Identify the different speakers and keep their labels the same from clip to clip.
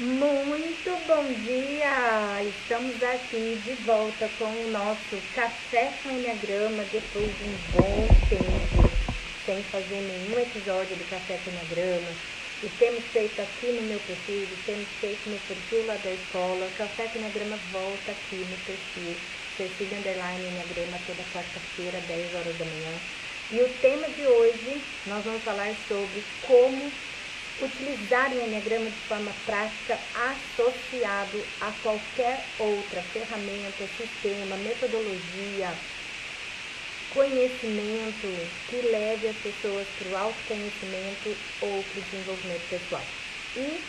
Speaker 1: Muito bom dia! Estamos aqui de volta com o nosso Café com Enneagrama depois de um bom tempo sem fazer nenhum episódio do Café com Enneagrama. E temos feito aqui no meu perfil, temos feito no perfil lá da escola. O Café com Enneagrama volta aqui no perfil Cecília_Enneagrama toda quarta-feira, 10 horas da manhã. E o tema de hoje, nós vamos falar sobre como utilizar o Enneagrama de forma prática associado a qualquer outra ferramenta, sistema, metodologia, conhecimento que leve as pessoas para o autoconhecimento ou para o desenvolvimento pessoal. E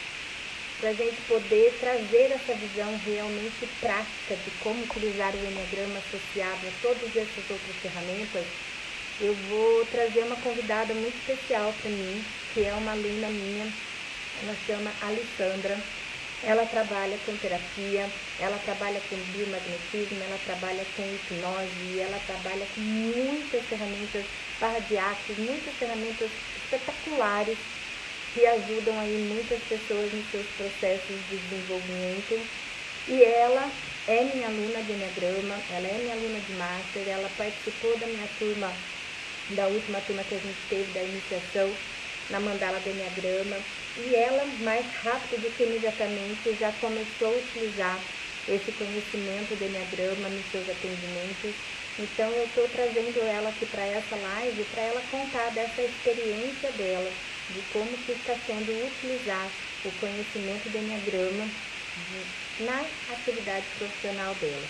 Speaker 1: para a gente poder trazer essa visão realmente prática de como utilizar o Enneagrama associado a todas essas outras ferramentas, eu vou trazer uma convidada muito especial para mim, que é uma aluna minha. Ela chama Alessandra. Ela trabalha com terapia, ela trabalha com biomagnetismo, ela trabalha com hipnose, ela trabalha com muitas ferramentas paradiáticas, muitas ferramentas espetaculares que ajudam aí muitas pessoas nos seus processos de desenvolvimento. E ela é minha aluna de Enneagrama, ela é minha aluna de Master, ela participou da minha turma, da última turma que a gente teve, da iniciação na mandala do Enneagrama, e ela, mais rápido do que imediatamente, já começou a utilizar esse conhecimento do Enneagrama nos seus atendimentos. Então eu estou trazendo ela aqui para essa live, para ela contar dessa experiência dela, de como que está sendo utilizar o conhecimento do Enneagrama na atividade profissional dela.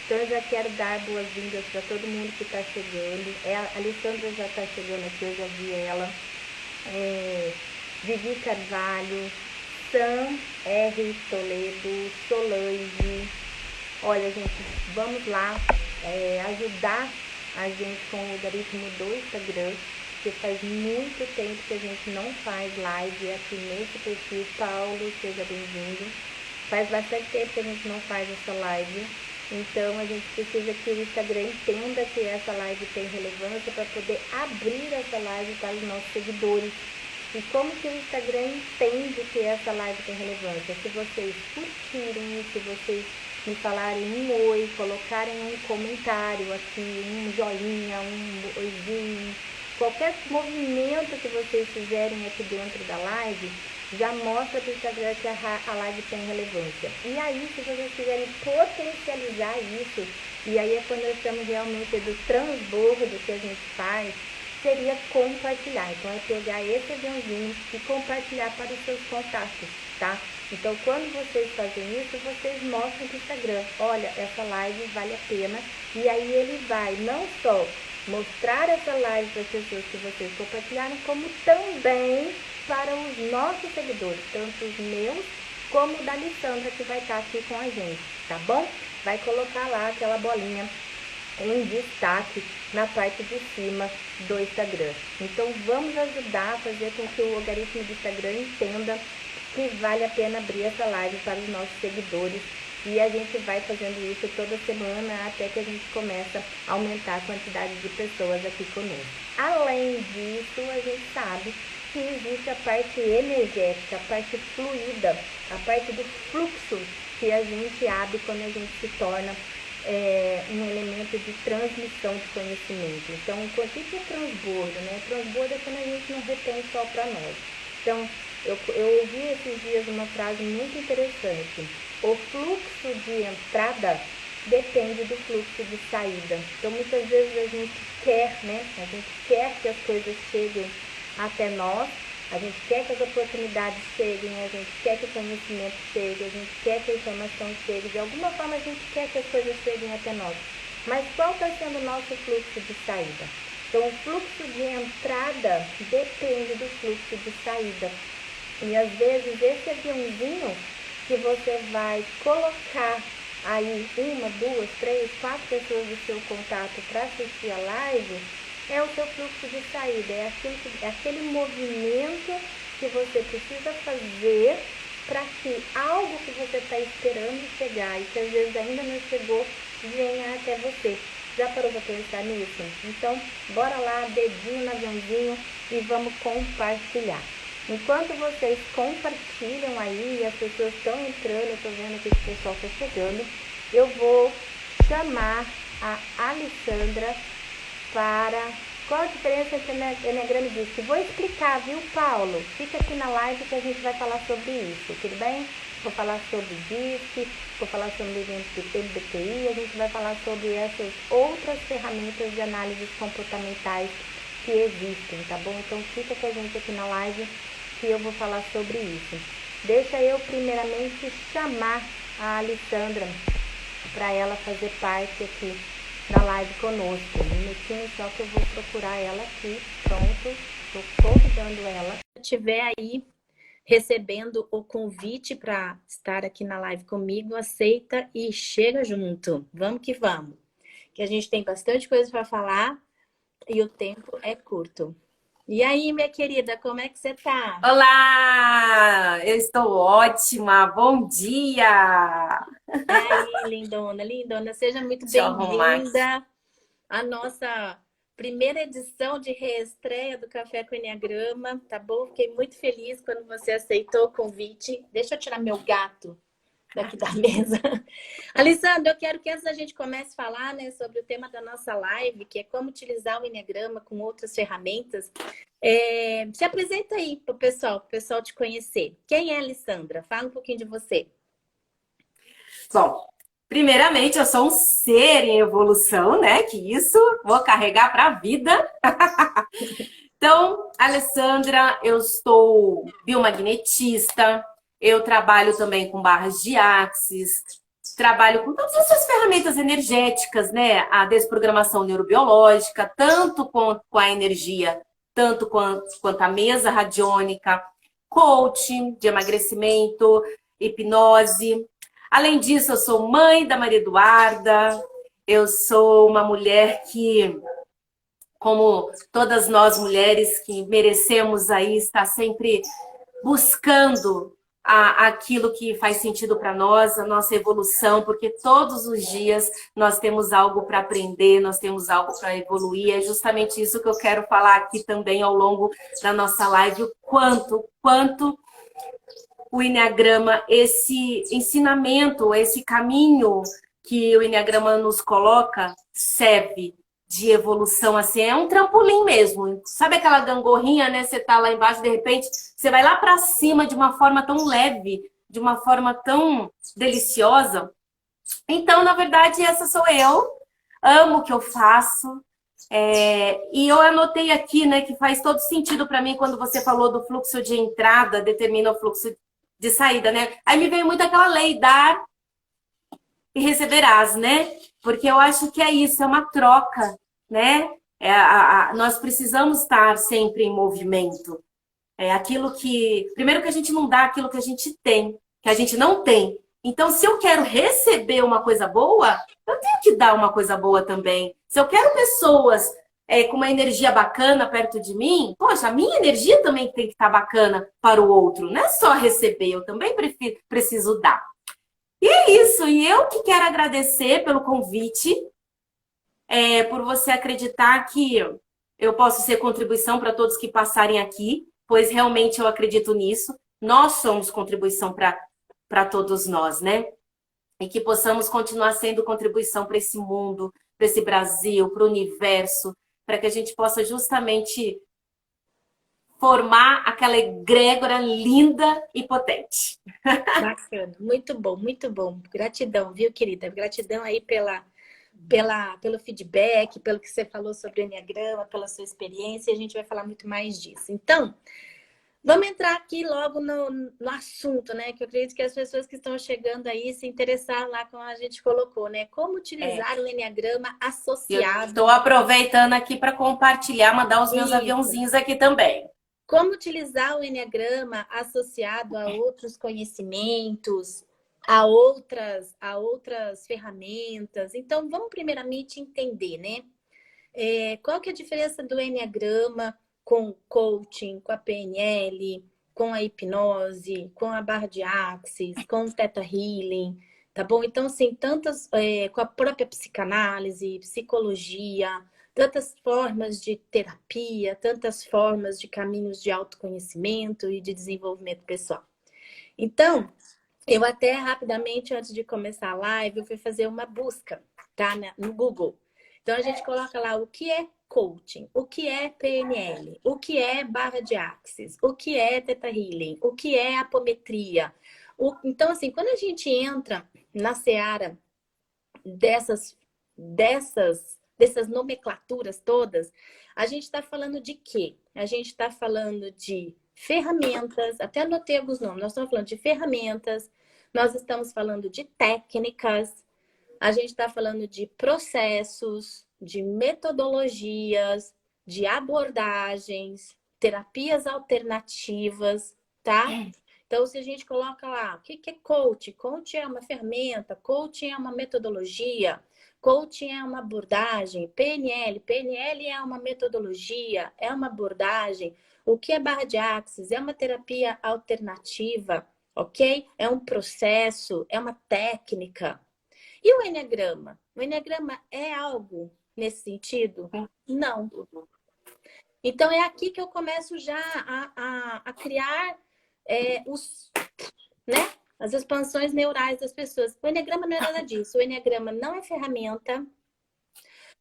Speaker 1: Então eu já quero dar boas-vindas para todo mundo que está chegando. A Alessandra já está chegando aqui, eu já vi ela. Vivi Carvalho, Sam R. Toledo, Solange. Olha, gente, vamos lá ajudar a gente com o algoritmo do Instagram, que faz muito tempo que a gente não faz live aqui nesse perfil. Paulo, seja bem-vindo. Faz bastante tempo que a gente não faz essa live. Então, a gente precisa que o Instagram entenda que essa live tem relevância para poder abrir essa live para os nossos seguidores. E como que o Instagram entende que essa live tem relevância? Se vocês curtirem, se vocês me falarem um oi, colocarem um comentário aqui, um joinha, um oizinho, qualquer movimento que vocês fizerem aqui dentro da live, já mostra para o Instagram que a live tem relevância. E aí, se vocês quiserem potencializar isso, e aí é quando eu chamo realmente do transbordo que a gente faz, seria compartilhar. Então, é pegar esse aviãozinho e compartilhar para os seus contatos, tá? Então, quando vocês fazem isso, vocês mostram para o Instagram, olha, essa live vale a pena. E aí ele vai não só mostrar essa live para as pessoas que vocês compartilharam, como também para os nossos seguidores, tanto os meus como o da Alessandra, que vai estar aqui com a gente, tá bom? Vai colocar lá aquela bolinha em destaque na parte de cima do Instagram. Então vamos ajudar a fazer com que o algoritmo do Instagram entenda que vale a pena abrir essa live para os nossos seguidores, e a gente vai fazendo isso toda semana até que a gente começa a aumentar a quantidade de pessoas aqui conosco. Além disso, a gente sabe que existe a parte energética, a parte fluida, a parte do fluxo que a gente abre quando a gente se torna um elemento de transmissão de conhecimento. Então, o que é transbordo, né? Transbordo é quando a gente não retém só para nós. Então, eu ouvi esses dias uma frase muito interessante. O fluxo de entrada depende do fluxo de saída. Então, muitas vezes a gente quer, né? A gente quer que as coisas cheguem até nós, a gente quer que as oportunidades cheguem, a gente quer que o conhecimento chegue, a gente quer que a informação chegue. De alguma forma, a gente quer que as coisas cheguem até nós. Mas qual está sendo o nosso fluxo de saída? Então, o fluxo de entrada depende do fluxo de saída. E, às vezes, esse aviãozinho que você vai colocar aí 1, 2, 3, 4 pessoas do seu contato para assistir a live, é o seu fluxo de saída, é aquele movimento que você precisa fazer para que algo que você está esperando chegar e que às vezes ainda não chegou, venha até você. Já parou para pensar nisso? Então, bora lá, dedinho no aviãozinho e vamos compartilhar. Enquanto vocês compartilham aí, as pessoas estão entrando, eu tô vendo aqui que o pessoal está chegando, eu vou chamar a Alessandra para... Qual a diferença entre Enneagrama e DISC? Vou explicar, viu, Paulo? Fica aqui na live que a gente vai falar sobre isso, tudo bem? Vou falar sobre DISC, vou falar sobre MBTI, a gente vai falar sobre essas outras ferramentas de análises comportamentais que existem, tá bom? Então fica com a gente aqui na live que eu vou falar sobre isso. Deixa eu primeiramente chamar a Alessandra para ela fazer parte aqui da live conosco. Um minutinho só que eu vou procurar ela aqui. Pronto, estou convidando ela. Se estiver aí recebendo o convite para estar aqui na live comigo, aceita e chega junto. Vamos que vamos. Que a gente tem bastante coisa para falar e o tempo é curto. E aí, minha querida, como é que você tá?
Speaker 2: Olá, eu estou ótima. Bom dia.
Speaker 1: E aí, lindona, lindona, seja muito
Speaker 2: Deixa eu arrumar aqui.
Speaker 1: bem-vinda à nossa primeira edição de reestreia do Café com Enneagrama, tá bom? Fiquei muito feliz quando você aceitou o convite. Deixa eu tirar meu gato daqui da mesa. Alessandra, eu quero que antes da gente comece a falar, né, sobre o tema da nossa live, que é como utilizar o Enneagrama com outras ferramentas, se apresenta aí para o pessoal te conhecer. Quem é a Alessandra? Fala um pouquinho de você.
Speaker 2: Bom, primeiramente, eu sou um ser em evolução, né? Que isso vou carregar para a vida. Então, Alessandra, eu sou biomagnetista, eu trabalho também com barras de axis, trabalho com todas essas ferramentas energéticas, né? A desprogramação neurobiológica, tanto com a energia, tanto quanto a mesa radiônica, coaching de emagrecimento, hipnose. Além disso, eu sou mãe da Maria Eduarda, eu sou uma mulher que, como todas nós mulheres que merecemos aí estar sempre buscando aquilo que faz sentido para nós, a nossa evolução, porque todos os dias nós temos algo para aprender, nós temos algo para evoluir. É justamente isso que eu quero falar aqui também ao longo da nossa live, o quanto o Enneagrama, esse ensinamento, esse caminho que o Enneagrama nos coloca, serve de evolução, assim, é um trampolim mesmo. Sabe aquela gangorrinha, né? Você tá lá embaixo, de repente, você vai lá para cima de uma forma tão leve, de uma forma tão deliciosa. Então, na verdade, essa sou eu. Amo o que eu faço. E eu anotei aqui, né, que faz todo sentido para mim quando você falou do fluxo de entrada, determina o fluxo de saída, né? Aí me veio muito aquela lei, dar e receberás, né? Porque eu acho que é isso, é uma troca, né? Nós precisamos estar sempre em movimento. É aquilo que... Primeiro que a gente não dá aquilo que a gente tem, que a gente não tem. Então, se eu quero receber uma coisa boa, eu tenho que dar uma coisa boa também. Se eu quero pessoas com uma energia bacana perto de mim, poxa, a minha energia também tem que estar bacana para o outro. Não é só receber, eu também preciso dar. E é isso, e eu que quero agradecer pelo convite, por você acreditar que eu posso ser contribuição para todos que passarem aqui, pois realmente eu acredito nisso. Nós somos contribuição para todos nós, né? E que possamos continuar sendo contribuição para esse mundo, para esse Brasil, para o universo, para que a gente possa justamente formar aquela egrégora linda e potente.
Speaker 1: Bacana, muito bom, muito bom. Gratidão, viu, querida? Gratidão aí pelo feedback, pelo que você falou sobre o Enneagrama, pela sua experiência, e a gente vai falar muito mais disso. Então, vamos entrar aqui logo no assunto, né? Que eu acredito que as pessoas que estão chegando aí se interessaram lá, como a gente colocou, né? Como utilizar o Enneagrama
Speaker 2: Eu
Speaker 1: associado.
Speaker 2: estou aproveitando aqui para compartilhar, mandar os meus
Speaker 1: Isso.
Speaker 2: aviãozinhos aqui também.
Speaker 1: Como utilizar o Enneagrama associado a outros conhecimentos, a outras ferramentas. Então, vamos primeiramente entender, né? Qual que é a diferença do Enneagrama com o coaching, com a PNL, com a hipnose, com a barra de Axis, com o Theta Healing, tá bom? Então, assim, com a própria psicanálise, psicologia,
Speaker 3: tantas formas de terapia, tantas formas de caminhos de autoconhecimento e de desenvolvimento pessoal. Então, eu até rapidamente, antes de começar a live, eu fui fazer uma busca, tá? No Google. Então, a gente coloca lá o que é coaching, o que é PNL, o que é barra de axis, o que é Theta Healing, o que é apometria. Então, assim, quando a gente entra na seara dessas nomenclaturas todas, a gente está falando de quê? A gente está falando de ferramentas, até anotei alguns nomes, nós estamos falando de ferramentas, nós estamos falando de técnicas, a gente está falando de processos, de metodologias, de abordagens, terapias alternativas, tá? Então, se a gente coloca lá, o que é coach? Coach é uma ferramenta, coaching é uma metodologia, coaching é uma abordagem, PNL é uma metodologia, é uma abordagem. O que é barra de axis? É uma terapia alternativa, ok? É um processo, é uma técnica. E o enneagrama? O enneagrama é algo nesse sentido? Não. Então, é aqui que eu começo já a criar as expansões neurais das pessoas. O enneagrama não é nada disso. O enneagrama não é ferramenta.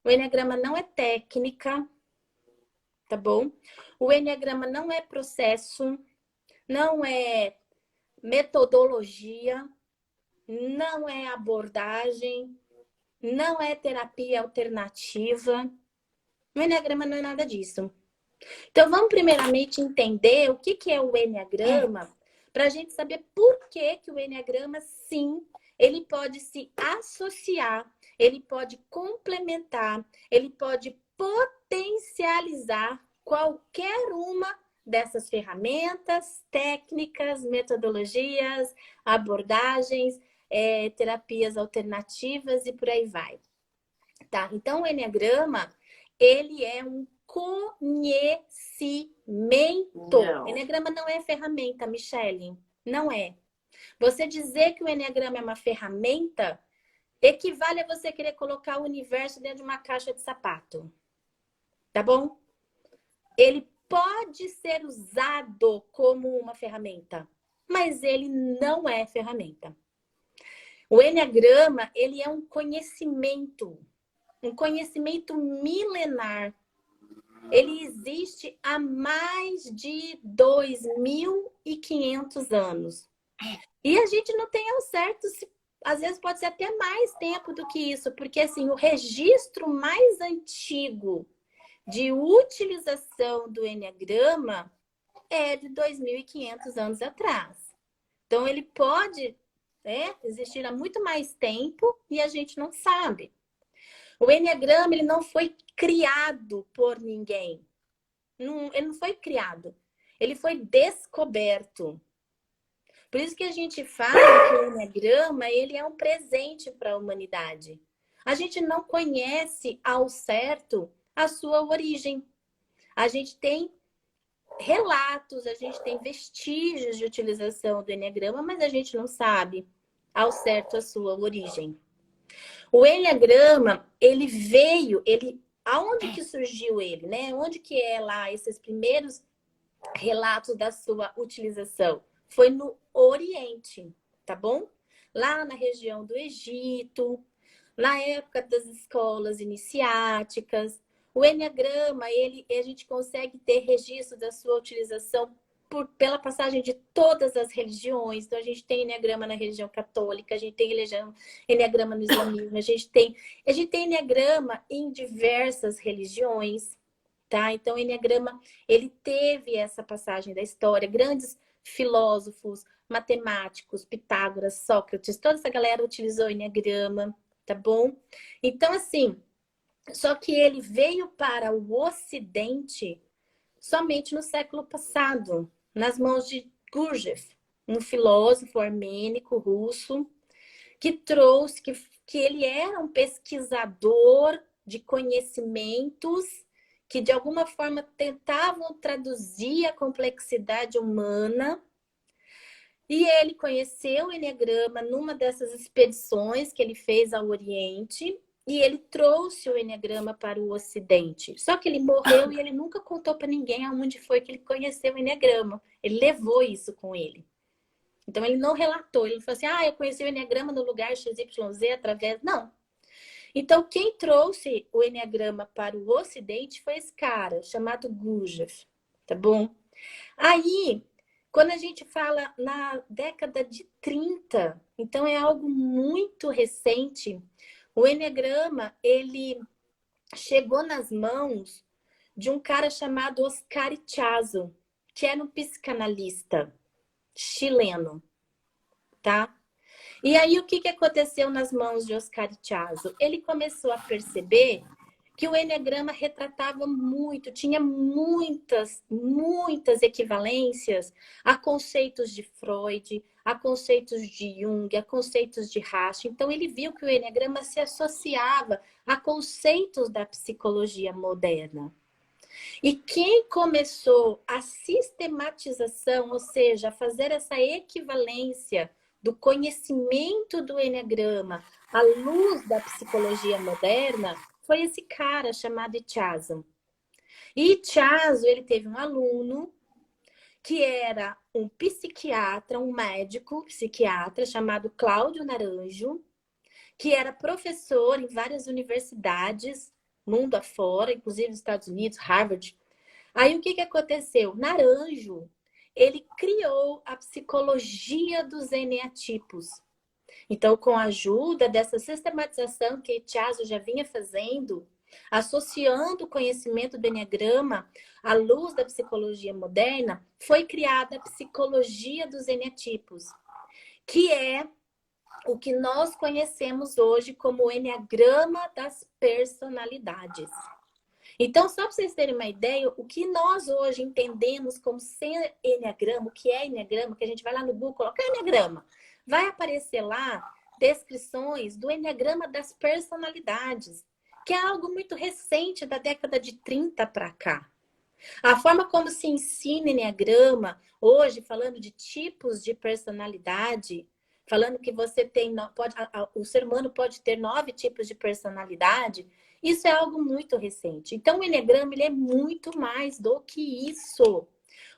Speaker 3: O enneagrama não é técnica. Tá bom? O enneagrama não é processo. Não é metodologia. Não é abordagem. Não é terapia alternativa. O enneagrama não é nada disso. Então, vamos primeiramente entender o que é o enneagrama, para a gente saber por que o enneagrama, sim, ele pode se associar, ele pode complementar, ele pode potencializar qualquer uma dessas ferramentas, técnicas, metodologias, abordagens, terapias alternativas e por aí vai. Tá? Então, o enneagrama, ele é um conhecimento.
Speaker 2: Não.
Speaker 3: Enneagrama não é ferramenta, Michele. Não é. Você dizer que o enneagrama é uma ferramenta equivale a você querer colocar o universo dentro de uma caixa de sapato. Tá bom? Ele pode ser usado como uma ferramenta, mas ele não é ferramenta. O enneagrama, ele é um conhecimento milenar. Ele existe há mais de 2.500 anos. E a gente não tem ao certo, às vezes pode ser até mais tempo do que isso, porque assim, o registro mais antigo de utilização do enneagrama é de 2.500 anos atrás. Então, ele pode existir há muito mais tempo e a gente não sabe. O enneagrama, ele não foi criado por ninguém. Ele não foi criado. Ele foi descoberto. Por isso que a gente fala que o enneagrama, ele é um presente para a humanidade. A gente não conhece ao certo a sua origem. A gente tem relatos, a gente tem vestígios de utilização do enneagrama, mas a gente não sabe ao certo a sua origem. O enneagrama, ele veio, aonde que surgiu ele, né? Onde que é lá esses primeiros relatos da sua utilização? Foi no Oriente, tá bom? Lá na região do Egito, na época das escolas iniciáticas. O enneagrama, a gente consegue ter registro da sua utilização pela passagem de todas as religiões. Então, a gente tem enneagrama na religião católica, a gente tem enneagrama no islamismo, a gente tem enneagrama em diversas religiões, tá? Então, o enneagrama, ele teve essa passagem da história. Grandes filósofos, matemáticos, Pitágoras, Sócrates, toda essa galera utilizou o enneagrama, tá bom? Então, assim, só que ele veio para o Ocidente somente no século passado, nas mãos de Gurdjieff, um filósofo armênico russo, que trouxe, que ele era um pesquisador de conhecimentos que de alguma forma tentavam traduzir a complexidade humana. E ele conheceu o enneagrama numa dessas expedições que ele fez ao Oriente, E ele trouxe o Eneagrama para o Ocidente. Só que ele morreu e ele nunca contou para ninguém aonde foi que ele conheceu o Eneagrama. Ele levou isso com ele. Então, ele não relatou. Ele falou assim, eu conheci o Eneagrama no lugar XYZ através... Não. Então, quem trouxe o Eneagrama para o Ocidente foi esse cara, chamado Gurdjieff. Tá bom? Aí, quando a gente fala na década de 30, então é algo muito recente, o Eneagrama, ele chegou nas mãos de um cara chamado Oscar Ichazo, que era um psicanalista chileno, tá? E aí, o que aconteceu nas mãos de Oscar Ichazo? Ele começou a perceber que o Eneagrama retratava muito, tinha muitas equivalências a conceitos de Freud, a conceitos de Jung, a conceitos de Reich. Então, ele viu que o Eneagrama se associava a conceitos da psicologia moderna. E quem começou a sistematização, ou seja, a fazer essa equivalência do conhecimento do Eneagrama à luz da psicologia moderna, foi esse cara chamado Ichazo. E Ichazo, ele teve um aluno que era um psiquiatra, um médico psiquiatra chamado Cláudio Naranjo, que era professor em várias universidades, mundo afora, inclusive nos Estados Unidos, Harvard. Aí o que aconteceu? Naranjo, ele criou a psicologia dos eneatipos. Então, com a ajuda dessa sistematização que Ichazo já vinha fazendo, associando o conhecimento do Eneagrama à luz da psicologia moderna, foi criada a psicologia dos eneatipos, que é o que nós conhecemos hoje como o Eneagrama das personalidades. Então, só para vocês terem uma ideia, o que nós hoje entendemos como ser Eneagrama, o que é Eneagrama, que a gente vai lá no Google, coloca Eneagrama, vai aparecer lá descrições do Eneagrama das personalidades, que é algo muito recente, da década de 30 para cá. A forma como se ensina Eneagrama, hoje, falando de tipos de personalidade, falando que você tem, o ser humano pode ter 9 tipos de personalidade, isso é algo muito recente. Então, o Eneagrama, ele é muito mais do que isso.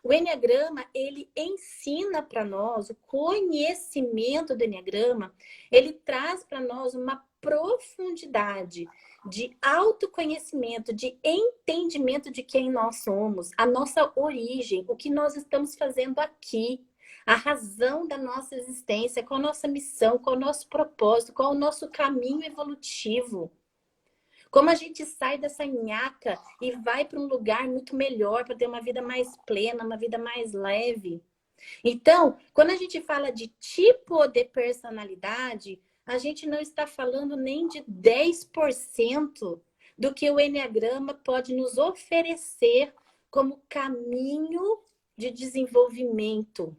Speaker 3: O Eneagrama, ele ensina para nós o conhecimento do Eneagrama, ele traz para nós uma profundidade de autoconhecimento, de entendimento de quem nós somos, a nossa origem, o que nós estamos fazendo aqui, a razão da nossa existência, qual a nossa missão, qual o nosso propósito, qual o nosso caminho evolutivo. Como a gente sai dessa nhaca e vai para um lugar muito melhor, para ter uma vida mais plena, uma vida mais leve. Então, quando a gente fala de tipo de personalidade, a gente não está falando nem de 10% do que o Eneagrama pode nos oferecer como caminho de desenvolvimento,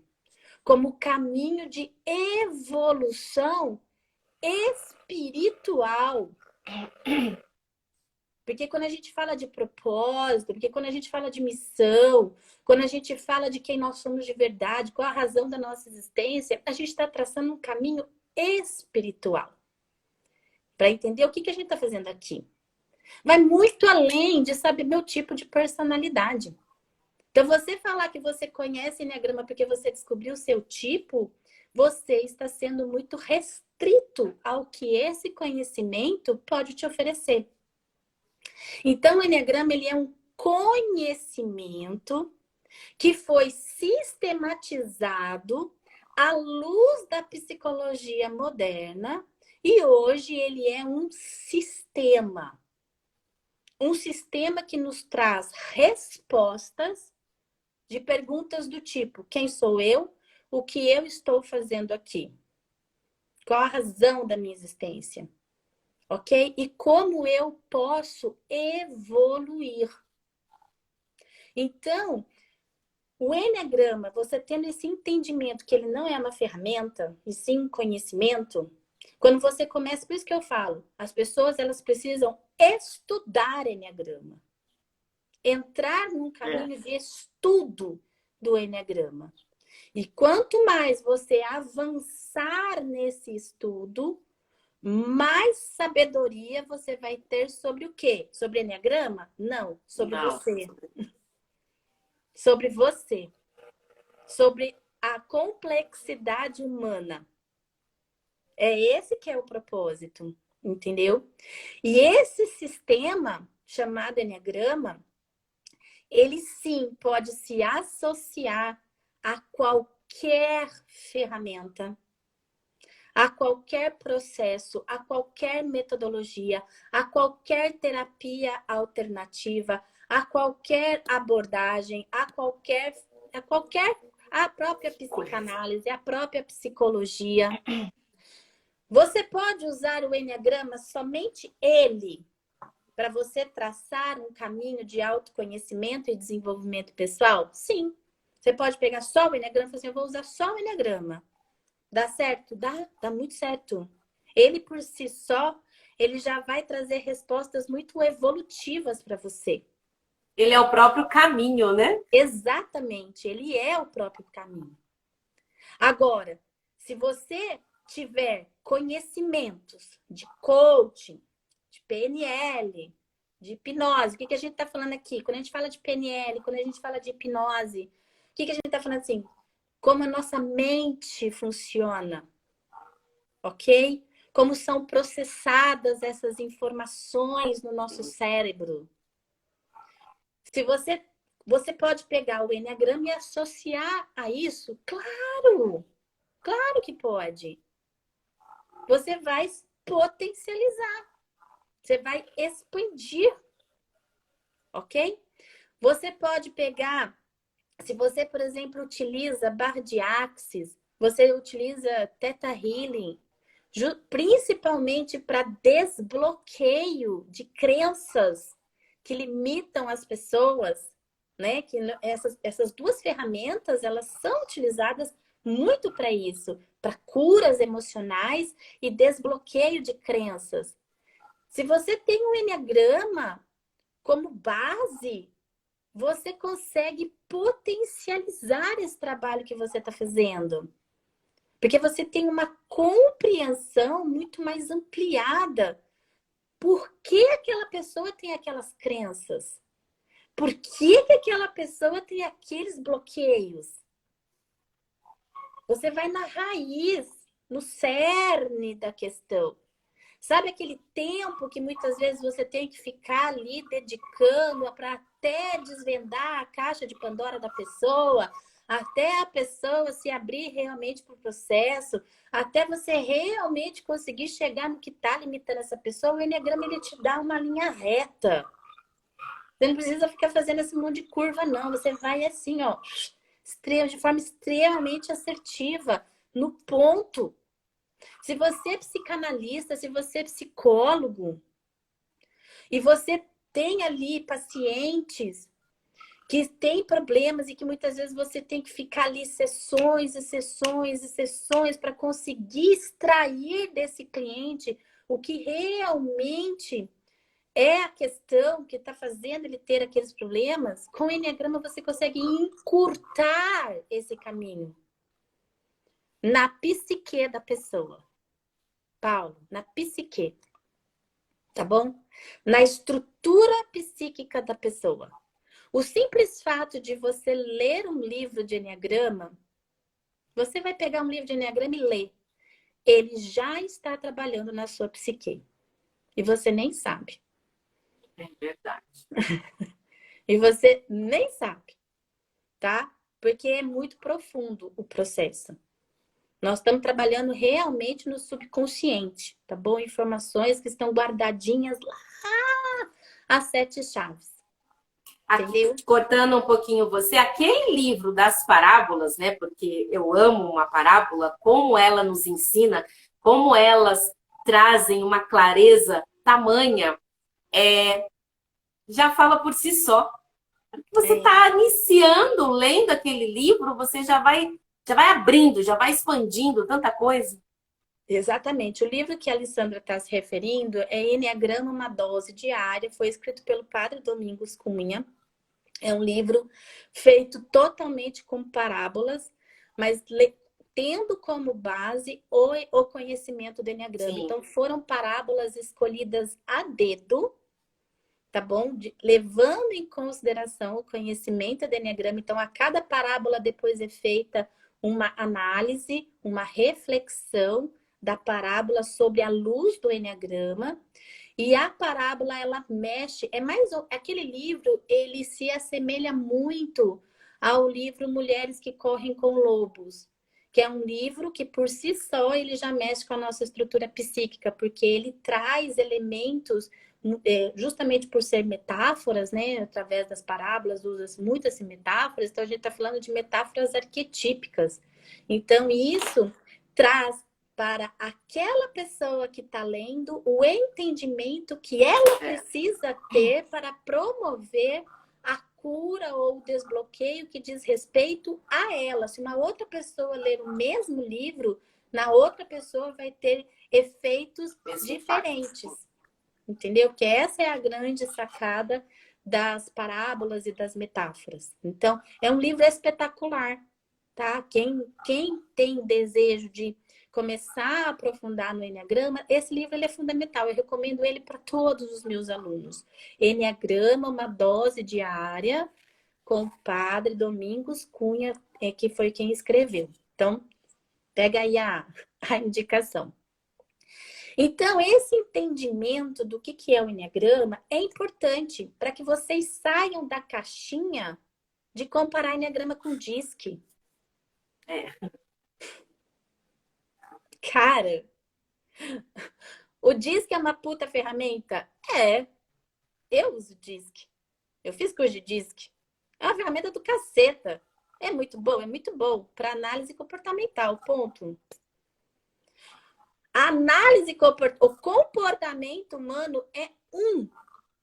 Speaker 3: como caminho de evolução espiritual. Porque quando a gente fala de propósito, porque quando a gente fala de missão, quando a gente fala de quem nós somos de verdade, qual a razão da nossa existência, a gente está traçando um caminho espiritual. Para entender o que a gente está fazendo aqui. Vai muito além de saber meu tipo de personalidade. Então, você falar que você conhece Eneagrama porque você descobriu o seu tipo, você está sendo muito restrito ao que esse conhecimento pode te oferecer. Então, o Eneagrama, ele é um conhecimento que foi sistematizado à luz da psicologia moderna e hoje ele é um sistema. Um sistema que nos traz respostas de perguntas do tipo: quem sou eu? O que eu estou fazendo aqui? Qual a razão da minha existência? Ok? E como eu posso evoluir? Então, o Eneagrama, você tendo esse entendimento que ele não é uma ferramenta, e sim um conhecimento, quando você começa, por isso que eu falo, as pessoas elas precisam estudar Eneagrama. Entrar num caminho de estudo do Eneagrama. E quanto mais você avançar nesse estudo, mais sabedoria você vai ter sobre o quê? Sobre Eneagrama? Não, sobre
Speaker 2: Não.
Speaker 3: você. Sobre você. Sobre a complexidade humana. É esse que é o propósito, entendeu? E esse sistema chamado Eneagrama, ele sim pode se associar a qualquer ferramenta, a qualquer processo, a qualquer metodologia, a qualquer terapia alternativa, a qualquer abordagem, a própria psicanálise, a própria psicologia. Você pode usar o Eneagrama somente ele para você traçar um caminho de autoconhecimento e desenvolvimento pessoal? Sim. Você pode pegar só o Eneagrama e falar assim, eu vou usar só o Eneagrama. Dá certo? Dá muito certo. Ele por si só, ele já vai trazer respostas muito evolutivas para você.
Speaker 2: Ele é o próprio caminho, né?
Speaker 3: Exatamente, ele é o próprio caminho. Agora, se você tiver conhecimentos de coaching, de PNL, de hipnose, o que a gente está falando aqui? Quando a gente fala de PNL, quando a gente fala de hipnose, o que a gente está falando assim? Como a nossa mente funciona, ok? Como são processadas essas informações no nosso cérebro. Se você pode pegar o Eneagrama e associar a isso? Claro! Claro que pode. Você vai potencializar. Você vai expandir. Ok? Você pode pegar, se você, por exemplo, utiliza barra de Axis, você utiliza Theta Healing, principalmente para desbloqueio de crenças que limitam as pessoas, né? Que essas duas ferramentas, elas são utilizadas muito para isso, para curas emocionais e desbloqueio de crenças. Se você tem um Eneagrama como base, você consegue potencializar esse trabalho que você está fazendo. Porque você tem uma compreensão muito mais ampliada. Por que aquela pessoa tem aquelas crenças? Por que aquela pessoa tem aqueles bloqueios? Você vai na raiz, no cerne da questão. Sabe aquele tempo que muitas vezes você tem que ficar ali dedicando para até desvendar a caixa de Pandora da pessoa, até a pessoa se abrir realmente para o processo, até você realmente conseguir chegar no que está limitando essa pessoa, o Eneagrama ele te dá uma linha reta. Você não precisa ficar fazendo esse monte de curva, não. Você vai assim, ó, de forma extremamente assertiva, no ponto. Se você é psicanalista, se você é psicólogo, e você tem ali pacientes que têm problemas e que muitas vezes você tem que ficar ali sessões e sessões e sessões para conseguir extrair desse cliente o que realmente é a questão que está fazendo ele ter aqueles problemas, com o Eneagrama você consegue encurtar esse caminho na psique da pessoa. Paulo, na psique, tá bom? Na estrutura psíquica da pessoa. O simples fato de você ler um livro de Eneagrama, você vai pegar um livro de Eneagrama e ler. Ele já está trabalhando na sua psique. E você nem sabe.
Speaker 2: É verdade.
Speaker 3: E você nem sabe, tá? Porque é muito profundo o processo. Nós estamos trabalhando realmente no subconsciente, tá bom? Informações que estão guardadinhas lá às 7 chaves. Entendeu?
Speaker 2: Aqui, cortando um pouquinho você, aquele livro das parábolas, né? Porque eu amo uma parábola, como ela nos ensina, como elas trazem uma clareza tamanha, já fala por si só. Você está iniciando, lendo aquele livro, você já vai abrindo, já vai expandindo tanta coisa.
Speaker 3: Exatamente. O livro que a Alessandra está se referindo é Eneagrama, uma dose diária. Foi escrito pelo Padre Domingos Cunha. É um livro feito totalmente com parábolas, mas tendo como base o conhecimento do Enneagrama.
Speaker 2: Sim.
Speaker 3: Então, foram parábolas escolhidas a dedo, tá bom? Levando em consideração o conhecimento do Enneagrama. Então, a cada parábola depois é feita uma análise, uma reflexão da parábola sobre a luz do Enneagrama. E a parábola, ela mexe, aquele livro, ele se assemelha muito ao livro Mulheres que Correm com Lobos, que é um livro que por si só ele já mexe com a nossa estrutura psíquica, porque ele traz elementos, justamente por ser metáforas, né? Através das parábolas, usa muitas metáforas, então a gente está falando de metáforas arquetípicas. Então, isso traz para aquela pessoa que está lendo o entendimento que ela precisa ter para promover a cura ou o desbloqueio que diz respeito a ela. Se uma outra pessoa ler o mesmo livro, na outra pessoa vai ter efeitos diferentes. Entendeu? Que essa é a grande sacada das parábolas e das metáforas. Então, é um livro espetacular, tá? Quem tem desejo de começar a aprofundar no Enneagrama, esse livro ele é fundamental. Eu recomendo ele para todos os meus alunos. Enneagrama, uma dose diária, com o padre Domingos Cunha, que foi quem escreveu. Então, pega aí a indicação. Então, esse entendimento do que é o Enneagrama é importante para que vocês saiam da caixinha de comparar Enneagrama com DISC. Cara, o DISC é uma puta ferramenta? Eu uso DISC. Eu fiz curso de DISC. É uma ferramenta do caceta. É muito bom para análise comportamental, ponto. A o comportamento humano é um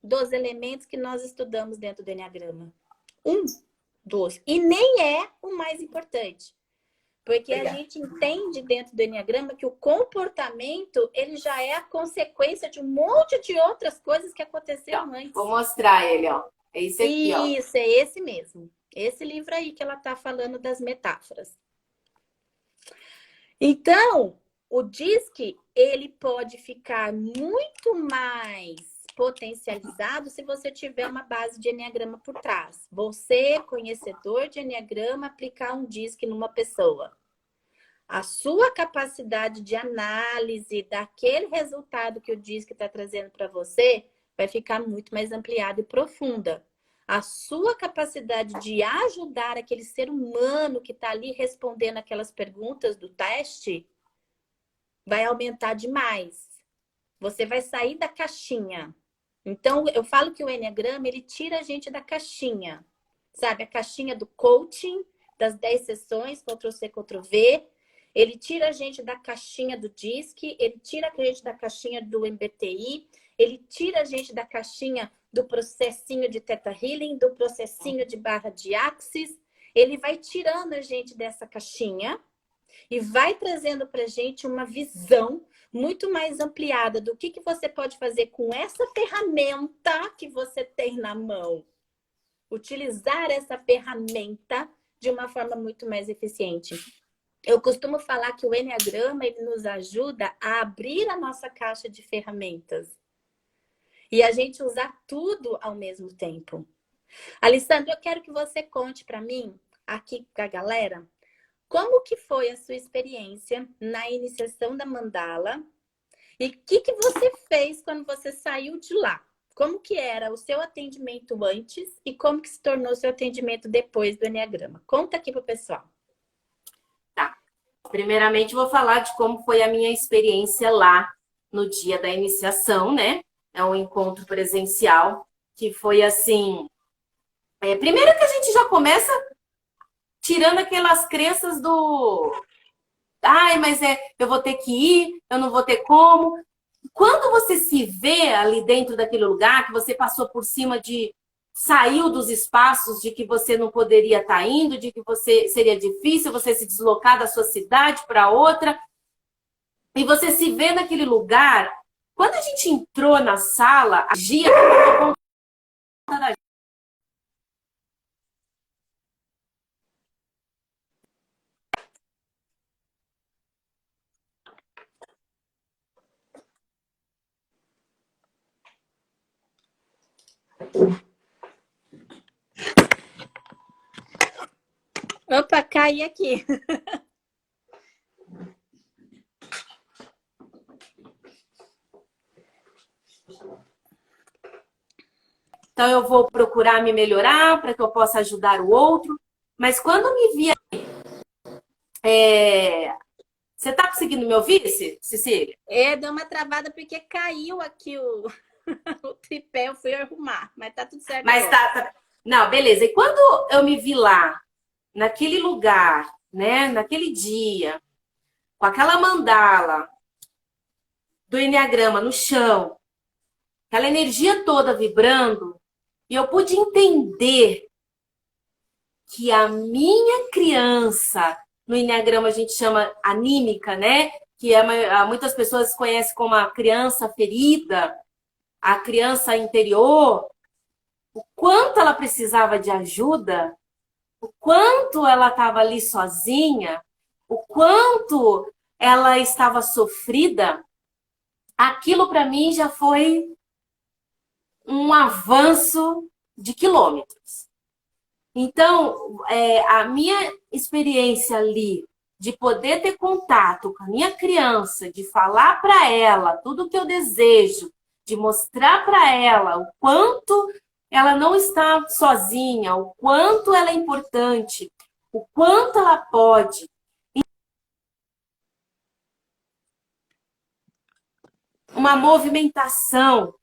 Speaker 3: dos elementos que nós estudamos dentro do Enneagrama. Um dos. E nem é o mais importante. Porque a gente entende dentro do Enneagrama que o comportamento, ele já é a consequência de um monte de outras coisas que aconteceram antes.
Speaker 2: Vou mostrar ele, ó. É esse aqui, ó.
Speaker 3: Isso, é esse mesmo. Esse livro aí que ela tá falando das metáforas. Então, o DISC, ele pode ficar muito mais potencializado se você tiver uma base de Enneagrama por trás. Você, conhecedor de Enneagrama, aplicar um DISC numa pessoa. A sua capacidade de análise daquele resultado que o DISC está trazendo para você vai ficar muito mais ampliada e profunda. A sua capacidade de ajudar aquele ser humano que está ali respondendo aquelas perguntas do teste vai aumentar demais. Você vai sair da caixinha. Então, eu falo que o Enneagrama, ele tira a gente da caixinha. Sabe, a caixinha do coaching, das 10 sessões, Ctrl+C, Ctrl+V. Ele tira a gente da caixinha do DISC, ele tira a gente da caixinha do MBTI, ele tira a gente da caixinha do processinho de Theta Healing, do processinho de barra de Axis. Ele vai tirando a gente dessa caixinha e vai trazendo para a gente uma visão muito mais ampliada do que você pode fazer com essa ferramenta que você tem na mão. Utilizar essa ferramenta de uma forma muito mais eficiente. Eu costumo falar que o Enneagrama, ele nos ajuda a abrir a nossa caixa de ferramentas. E a gente usar tudo ao mesmo tempo. Alessandra, eu quero que você conte para mim, aqui com a galera, como que foi a sua experiência na iniciação da mandala e o que você fez quando você saiu de lá? Como que era o seu atendimento antes e como que se tornou o seu atendimento depois do Enneagrama? Conta aqui pro pessoal.
Speaker 2: Tá. Primeiramente, vou falar de como foi a minha experiência lá no dia da iniciação, né? É um encontro presencial que foi assim... primeiro que a gente já começa tirando aquelas crenças do... Ai, mas eu vou ter que ir, eu não vou ter como. Quando você se vê ali dentro daquele lugar, que você passou por cima saiu dos espaços de que você não poderia estar indo, de que seria difícil você se deslocar da sua cidade para outra, e você se vê naquele lugar, quando a gente entrou na sala, a Gia tomou conta da gente.
Speaker 3: Opa, caí aqui.
Speaker 2: Então eu vou procurar me melhorar para que eu possa ajudar o outro. Mas quando me via... Você está conseguindo me ouvir, Cecília?
Speaker 3: Deu uma travada porque caiu aqui o, o tripé, eu fui arrumar, mas tá tudo certo
Speaker 2: Mas
Speaker 3: agora.
Speaker 2: tá... Não, beleza. E quando eu me vi lá, naquele lugar, né, naquele dia, com aquela mandala do enneagrama no chão, aquela energia toda vibrando, e eu pude entender que a minha criança, no enneagrama a gente chama anímica, né? Que muitas pessoas conhecem como a criança ferida, a criança interior, o quanto ela precisava de ajuda, o quanto ela estava ali sozinha, o quanto ela estava sofrida, aquilo para mim já foi um avanço de quilômetros. Então, a minha experiência ali de poder ter contato com a minha criança, de falar para ela tudo o que eu desejo, de mostrar para ela o quanto ela não está sozinha, o quanto ela é importante, o quanto ela pode. Uma movimentação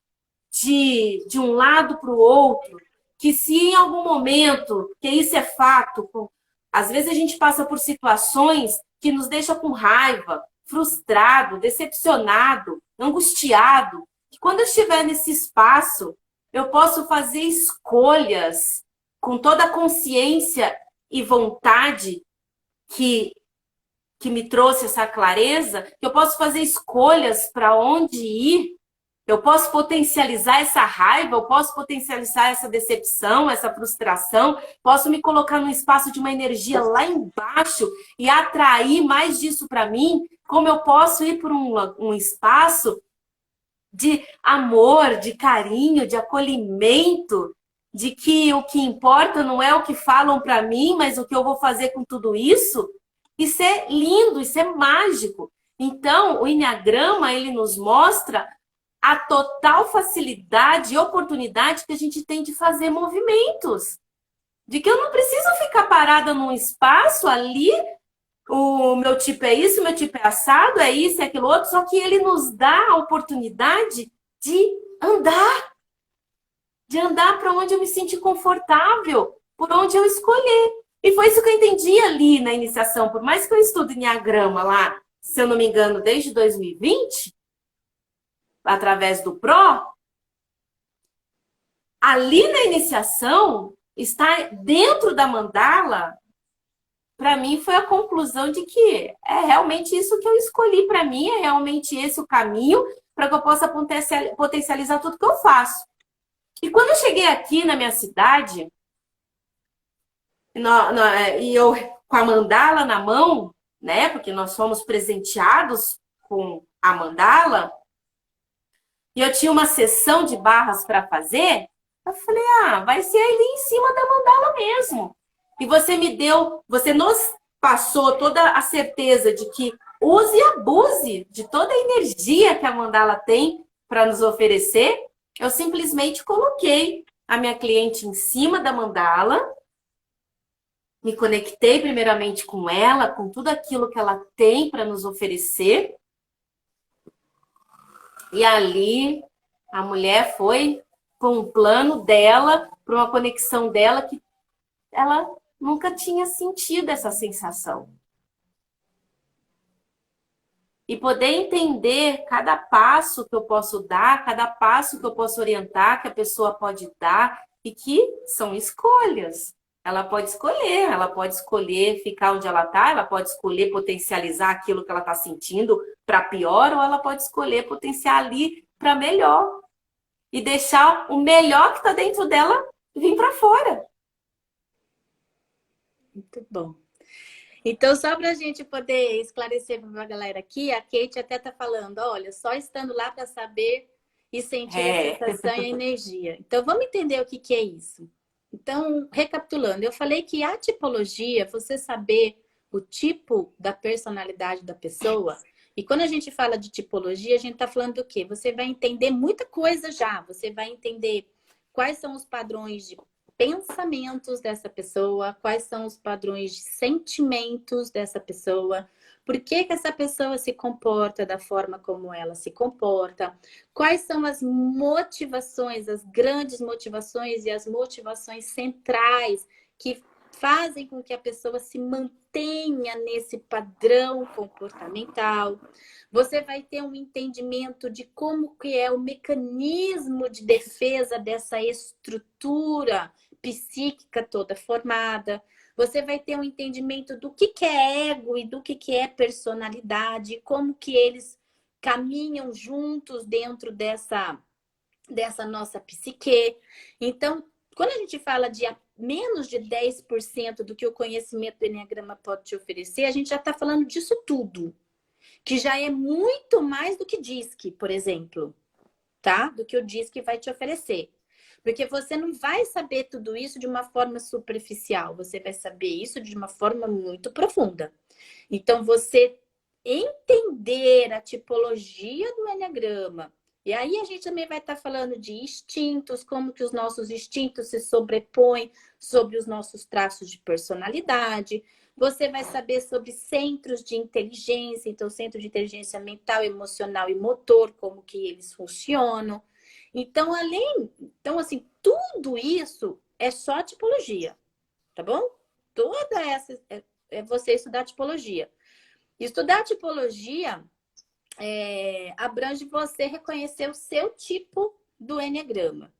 Speaker 2: de um lado para o outro, que se em algum momento, que isso é fato, às vezes a gente passa por situações que nos deixam com raiva, frustrado, decepcionado, angustiado, que quando eu estiver nesse espaço, eu posso fazer escolhas com toda a consciência e vontade que me trouxe essa clareza, que eu posso fazer escolhas para onde ir. Eu posso potencializar essa raiva, eu posso potencializar essa decepção, essa frustração, posso me colocar num espaço de uma energia lá embaixo e atrair mais disso para mim, como eu posso ir para um espaço de amor, de carinho, de acolhimento, de que o que importa não é o que falam para mim, mas o que eu vou fazer com tudo isso. Isso é lindo, isso é mágico. Então, o Enneagrama, ele nos mostra a total facilidade e oportunidade que a gente tem de fazer movimentos. De que eu não preciso ficar parada num espaço ali, o meu tipo é isso, o meu tipo é assado, é isso, é aquilo outro, só que ele nos dá a oportunidade de andar para onde eu me sentir confortável, por onde eu escolher. E foi isso que eu entendi ali na iniciação, por mais que eu estude Enneagrama lá, se eu não me engano, desde 2020, através do PRO, ali na iniciação, está dentro da mandala, para mim foi a conclusão de que é realmente isso que eu escolhi para mim, é realmente esse o caminho para que eu possa potencializar tudo que eu faço. E quando eu cheguei aqui na minha cidade, e eu com a mandala na mão, né, porque nós fomos presenteados com a mandala, e eu tinha uma sessão de barras para fazer, eu falei, vai ser ali em cima da mandala mesmo. E você nos passou toda a certeza de que use e abuse de toda a energia que a mandala tem para nos oferecer. Eu simplesmente coloquei a minha cliente em cima da mandala, me conectei primeiramente com ela, com tudo aquilo que ela tem para nos oferecer. E ali a mulher foi com um plano dela, para uma conexão dela que ela nunca tinha sentido essa sensação. E poder entender cada passo que eu posso dar, cada passo que eu posso orientar, que a pessoa pode dar, e que são escolhas. Ela pode escolher ficar onde ela está, ela pode escolher potencializar aquilo que ela está sentindo para pior, ou ela pode escolher potenciar ali para melhor. E deixar o melhor que está dentro dela vir para fora.
Speaker 3: Muito bom. Então, só para a gente poder esclarecer para a galera aqui, a Kate até está falando, olha, só estando lá para saber e sentir a
Speaker 2: É.
Speaker 3: sensação e a energia. Então, vamos entender o que que é isso. Então, recapitulando, eu falei que a tipologia, você saber o tipo da personalidade da pessoa, e quando a gente fala de tipologia, a gente está falando do quê? Você vai entender muita coisa já, você vai entender quais são os padrões de pensamentos dessa pessoa, quais são os padrões de sentimentos dessa pessoa, por que que essa pessoa se comporta da forma como ela se comporta, quais são as motivações, as grandes motivações e as motivações centrais que fazem com que a pessoa se mantenha nesse padrão comportamental. Você vai ter um entendimento de como que é o mecanismo de defesa dessa estrutura psíquica toda formada. Você vai ter um entendimento do que é ego e do que é personalidade, como que eles caminham juntos dentro dessa nossa psique. Então, quando a gente fala de menos de 10% do que o conhecimento do Enneagrama pode te oferecer, a gente já está falando disso tudo, que já é muito mais do que DISC, por exemplo, tá? Do que o DISC vai te oferecer. Porque você não vai saber tudo isso de uma forma superficial, você vai saber isso de uma forma muito profunda. Então, você entender a tipologia do Enneagrama, e aí a gente também vai estar falando de instintos, como que os nossos instintos se sobrepõem sobre os nossos traços de personalidade. Você vai saber sobre centros de inteligência, então centro de inteligência mental, emocional e motor, como que eles funcionam. Então, assim, tudo isso é só tipologia, tá bom? Toda essa é você estudar tipologia. Estudar tipologia abrange você reconhecer o seu tipo do Enneagrama.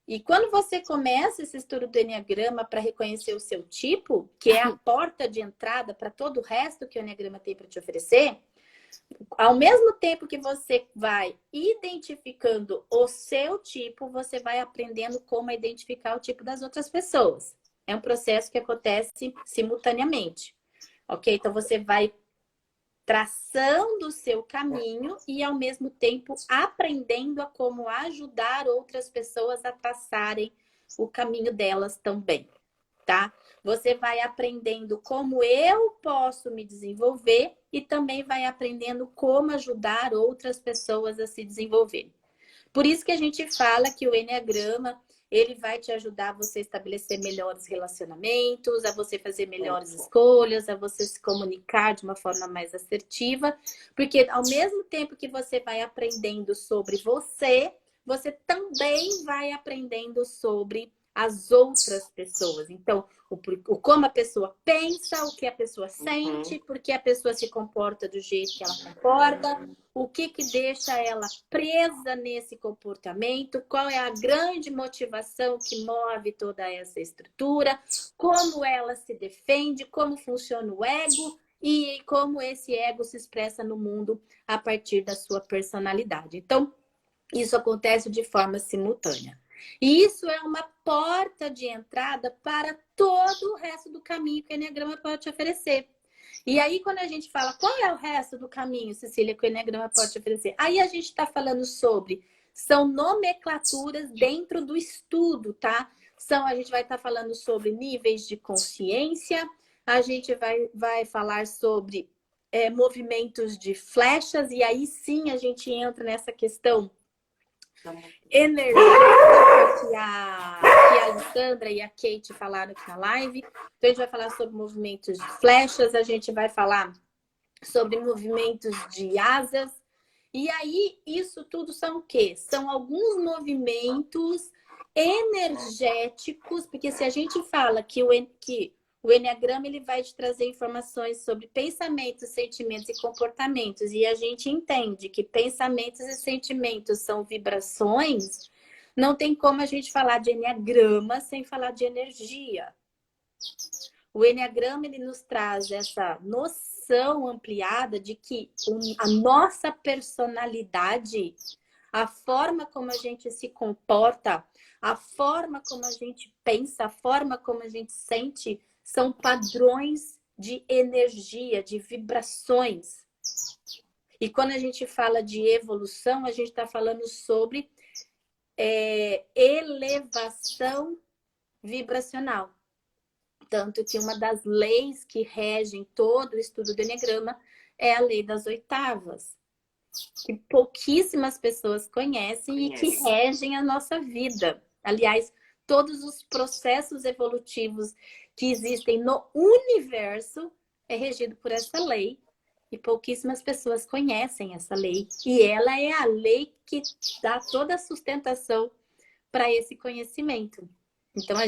Speaker 3: E quando você começa esse estudo do Enneagrama para reconhecer o seu tipo, que é a porta de entrada para todo o resto que o Enneagrama tem para te oferecer, ao mesmo tempo que você vai identificando o seu tipo, você vai aprendendo como identificar o tipo das outras pessoas. É um processo que acontece simultaneamente, ok? Então, você vai traçando o seu caminho e, ao mesmo tempo, aprendendo a como ajudar outras pessoas a traçarem o caminho delas também, tá? Você vai aprendendo como eu posso me desenvolver e também vai aprendendo como ajudar outras pessoas a se desenvolver. Por isso que a gente fala que o Enneagrama, ele vai te ajudar a você estabelecer melhores relacionamentos, a você fazer melhores escolhas, a você se comunicar de uma forma mais assertiva, porque ao mesmo tempo que você vai aprendendo sobre você, você também vai aprendendo sobre as outras pessoas. Então, como a pessoa pensa, o que a pessoa sente, por que a pessoa se comporta do jeito que ela comporta, o que deixa ela presa nesse comportamento, qual é a grande motivação que move toda essa estrutura, como ela se defende, como funciona o ego e como esse ego se expressa no mundo a partir da sua personalidade. Então, isso acontece de forma simultânea. E isso é uma porta de entrada para todo o resto do caminho que o Enneagrama pode te oferecer. E aí, quando a gente fala qual é o resto do caminho, Cecília, que o Enneagrama pode te oferecer, aí a gente está falando sobre, são nomenclaturas dentro do estudo, tá? A gente vai estar falando sobre níveis de consciência, a gente vai falar sobre movimentos de flechas, e aí sim a gente entra nessa questão energética que a Alessandra e a Kate falaram aqui na live. Então, a gente vai falar sobre movimentos de flechas, a gente vai falar sobre movimentos de asas. E aí, isso tudo são o quê? São alguns movimentos energéticos, porque se a gente fala que o Enneagrama ele vai te trazer informações sobre pensamentos, sentimentos e comportamentos. E a gente entende que pensamentos e sentimentos são vibrações. Não tem como a gente falar de Enneagrama sem falar de energia. O Enneagrama ele nos traz essa noção ampliada de que a nossa personalidade, a forma como a gente se comporta, a forma como a gente pensa, a forma como a gente sente, são padrões de energia, de vibrações. E quando a gente fala de evolução, a gente está falando sobre elevação vibracional. Tanto que uma das leis que regem todo o estudo do Eneagrama é a lei das oitavas, que pouquíssimas pessoas conhecem e que regem a nossa vida. Aliás, todos os processos evolutivos que existem no universo é regido por essa lei. E pouquíssimas pessoas conhecem essa lei. E ela é a lei que dá toda a sustentação para esse conhecimento. Então, a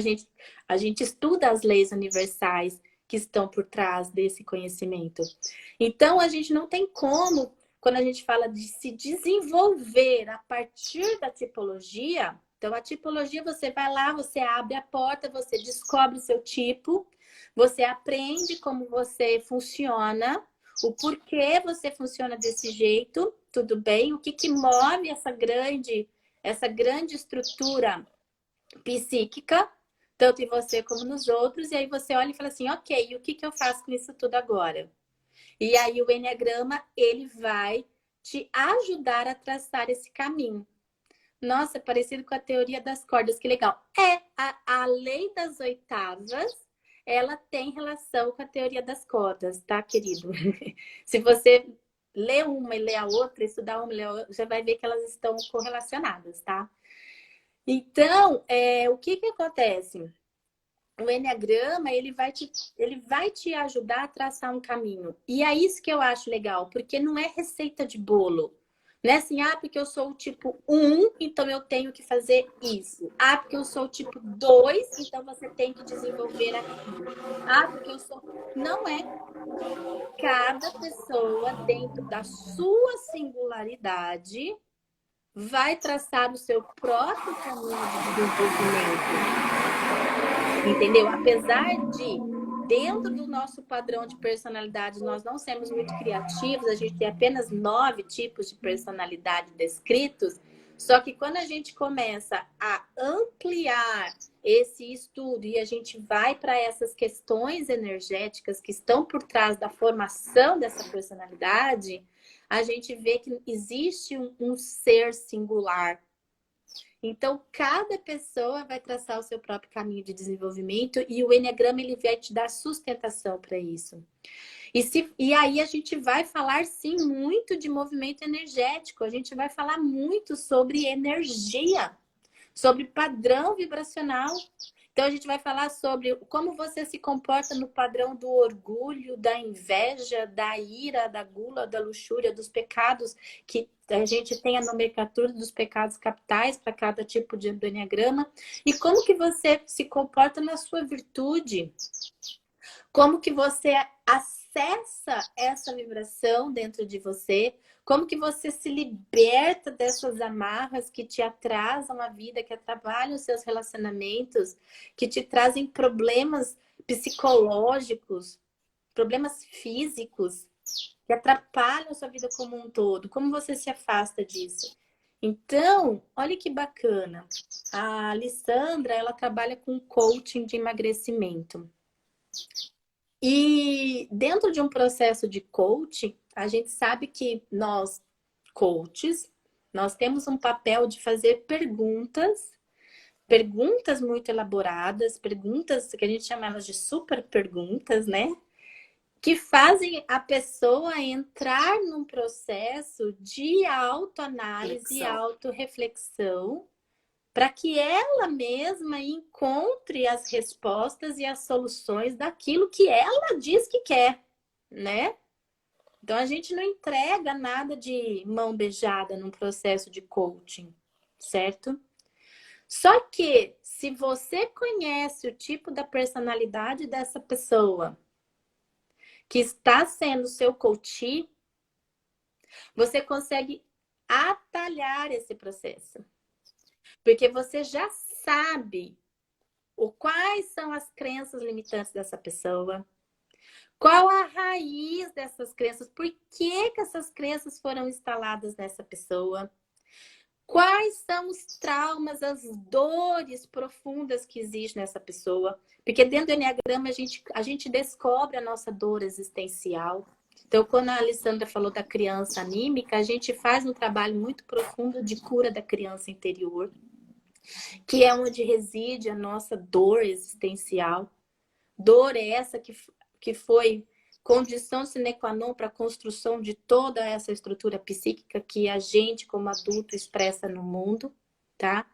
Speaker 3: gente estuda as leis universais que estão por trás desse conhecimento. Então, a gente não tem como, quando a gente fala de se desenvolver a partir da tipologia, então a tipologia você vai lá, você abre a porta, você descobre o seu tipo, você aprende como você funciona, o porquê você funciona desse jeito, tudo bem? O que move essa grande estrutura psíquica, tanto em você como nos outros, e aí você olha e fala assim, ok, e o que eu faço com isso tudo agora? E aí o Eneagrama, ele vai te ajudar a traçar esse caminho. Nossa, é parecido com a teoria das cordas, que legal. A lei das oitavas, ela tem relação com a teoria das cordas, tá, querido? Se você lê uma e lê a outra, estudar uma e ler a outra, já vai ver que elas estão correlacionadas, tá? Então, o que acontece? O Eneagrama, ele vai te ajudar a traçar um caminho. E é isso que eu acho legal, porque não é receita de bolo. Não é assim, porque eu sou o tipo 1, então eu tenho que fazer isso. Porque eu sou o tipo 2, então você tem que desenvolver aquilo. Porque eu sou... Não é. Cada pessoa, dentro da sua singularidade, vai traçar o seu próprio caminho de desenvolvimento. Entendeu? Apesar de, dentro do nosso padrão de personalidade, nós não sermos muito criativos, a gente tem apenas 9 tipos de personalidade descritos, só que quando a gente começa a ampliar esse estudo e a gente vai para essas questões energéticas que estão por trás da formação dessa personalidade, a gente vê que existe um ser singular. Então, cada pessoa vai traçar o seu próprio caminho de desenvolvimento e o Eneagrama ele vai te dar sustentação para isso. E aí a gente vai falar, sim, muito de movimento energético. A gente vai falar muito sobre energia, sobre padrão vibracional. Então, a gente vai falar sobre como você se comporta no padrão do orgulho, da inveja, da ira, da gula, da luxúria, dos pecados que a gente tem a nomenclatura dos pecados capitais para cada tipo do Eneagrama. E como que você se comporta na sua virtude. Como que você acessa essa vibração dentro de você. Como que você se liberta dessas amarras que te atrasam a vida, que atrapalham os seus relacionamentos, que te trazem problemas psicológicos, problemas físicos, que atrapalham a sua vida como um todo. Como você se afasta disso? Então, olha que bacana. A Alessandra, ela trabalha com coaching de emagrecimento. E dentro de um processo de coaching, a gente sabe que nós, coaches, nós temos um papel de fazer perguntas muito elaboradas, perguntas que a gente chama elas de super perguntas, né? Que fazem a pessoa entrar num processo de autoanálise e autorreflexão para que ela mesma encontre as respostas e as soluções daquilo que ela diz que quer, né? Então, a gente não entrega nada de mão beijada num processo de coaching, certo? Só que, se você conhece o tipo da personalidade dessa pessoa que está sendo seu coach, você consegue atalhar esse processo. Porque você já sabe quais são as crenças limitantes dessa pessoa, qual a raiz dessas crenças, por que essas crenças foram instaladas nessa pessoa, quais são os traumas, as dores profundas que existem nessa pessoa. Porque dentro do Eneagrama a gente descobre a nossa dor existencial. Então, quando a Alessandra falou da criança anímica, a gente faz um trabalho muito profundo de cura da criança interior, que é onde reside a nossa dor existencial. Dor é essa que foi condição sine qua non para a construção de toda essa estrutura psíquica que a gente, como adulto, expressa no mundo, tá?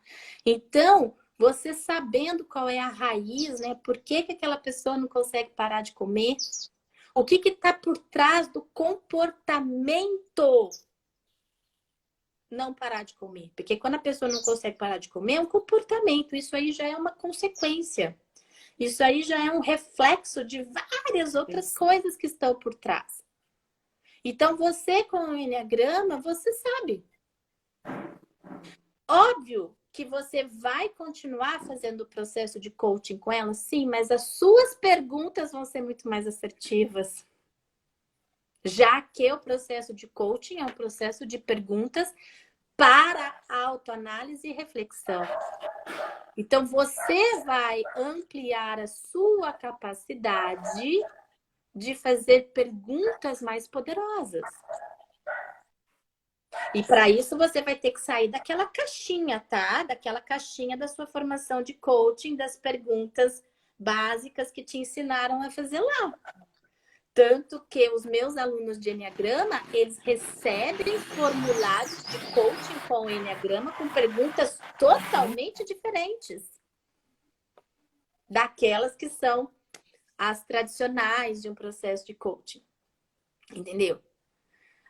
Speaker 3: Então, você sabendo qual é a raiz, né? Por que aquela pessoa não consegue parar de comer? O que está por trás do comportamento não parar de comer? Porque quando a pessoa não consegue parar de comer, é um comportamento. Isso aí já é uma consequência. Isso aí já é um reflexo de várias outras coisas que estão por trás. Então, você com o Enneagrama, você sabe. Óbvio que você vai continuar fazendo o processo de coaching com ela, sim, mas as suas perguntas vão ser muito mais assertivas. Já que o processo de coaching é um processo de perguntas para autoanálise e reflexão. Então, você vai ampliar a sua capacidade de fazer perguntas mais poderosas. E para isso, você vai ter que sair daquela caixinha, tá? Daquela caixinha da sua formação de coaching, das perguntas básicas que te ensinaram a fazer lá. Tanto que os meus alunos de Enneagrama, eles recebem formulários de coaching com o Enneagrama com perguntas totalmente diferentes daquelas que são as tradicionais de um processo de coaching. Entendeu?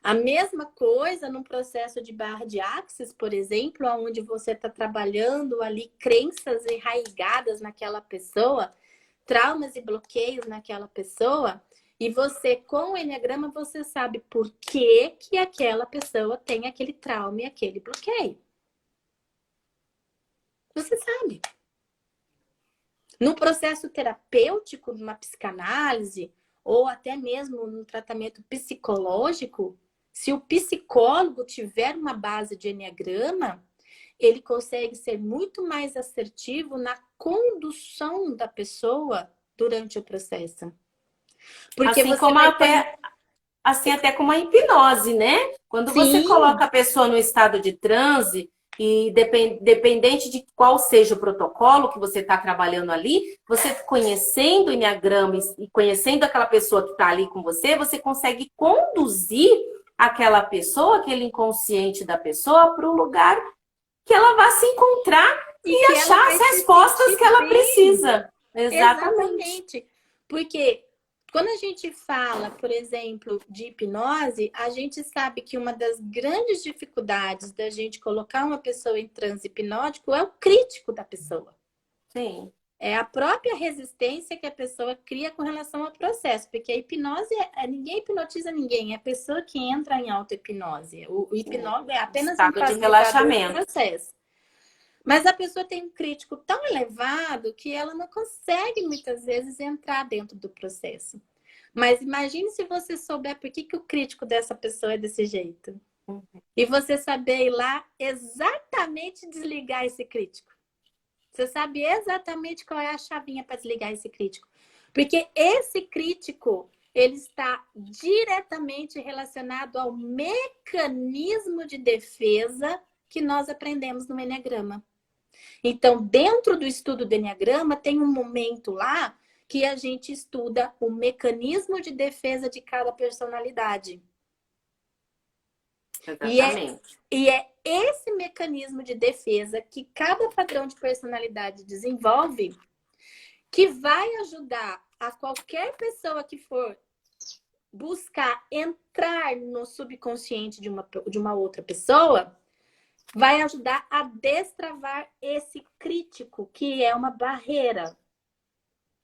Speaker 3: A mesma coisa num processo de barra de Axis, por exemplo, onde você está trabalhando ali crenças enraizadas naquela pessoa, traumas e bloqueios naquela pessoa. E você, com o Enneagrama, você sabe por que aquela pessoa tem aquele trauma e aquele bloqueio. Você sabe. No processo terapêutico, numa psicanálise, ou até mesmo no tratamento psicológico, se o psicólogo tiver uma base de Enneagrama, ele consegue ser muito mais assertivo na condução da pessoa durante o processo. Porque
Speaker 2: Assim
Speaker 3: você
Speaker 2: como
Speaker 3: vai
Speaker 2: até como a hipnose, né? Quando você
Speaker 3: Sim.
Speaker 2: coloca a pessoa no estado de transe, e dependente de qual seja o protocolo que você está trabalhando ali, você conhecendo o Enneagrama e conhecendo aquela pessoa que está ali com você, você consegue conduzir aquela pessoa, aquele inconsciente da pessoa, para o lugar que ela vai se encontrar e achar as respostas que ela precisa.
Speaker 3: Exatamente. Porque quando a gente fala, por exemplo, de hipnose, a gente sabe que uma das grandes dificuldades da gente colocar uma pessoa em transe hipnótico é o crítico da pessoa.
Speaker 2: Sim.
Speaker 3: É a própria resistência que a pessoa cria com relação ao processo. Porque a hipnose, ninguém hipnotiza ninguém, é a pessoa que entra em auto-hipnose. O hipnose é apenas um
Speaker 2: Estado de relaxamento.
Speaker 3: do processo. Mas a pessoa tem um crítico tão elevado que ela não consegue, muitas vezes, entrar dentro do processo. Mas imagine se você souber por que o crítico dessa pessoa é desse jeito. E você saber ir lá exatamente desligar esse crítico. Você sabe exatamente qual é a chavinha para desligar esse crítico. Porque esse crítico, ele está diretamente relacionado ao mecanismo de defesa que nós aprendemos no Enneagrama. Então, dentro do estudo do Enneagrama, tem um momento lá que a gente estuda o mecanismo de defesa de cada personalidade.
Speaker 2: Exatamente.
Speaker 3: E é esse mecanismo de defesa que cada padrão de personalidade desenvolve que vai ajudar a qualquer pessoa que for buscar entrar no subconsciente de uma outra pessoa, vai ajudar a destravar esse crítico, que é uma barreira.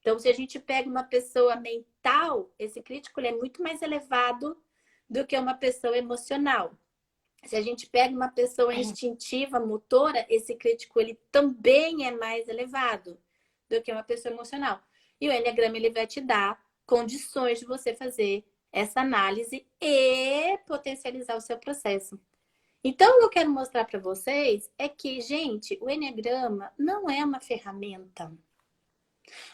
Speaker 3: Então, se a gente pega uma pessoa mental, esse crítico ele é muito mais elevado do que uma pessoa emocional. Se a gente pega uma pessoa instintiva, motora, esse crítico ele também é mais elevado do que uma pessoa emocional. E o Enneagrama ele vai te dar condições de você fazer essa análise e potencializar o seu processo. Então, o que eu quero mostrar para vocês é que, gente, o Enneagrama não é uma ferramenta.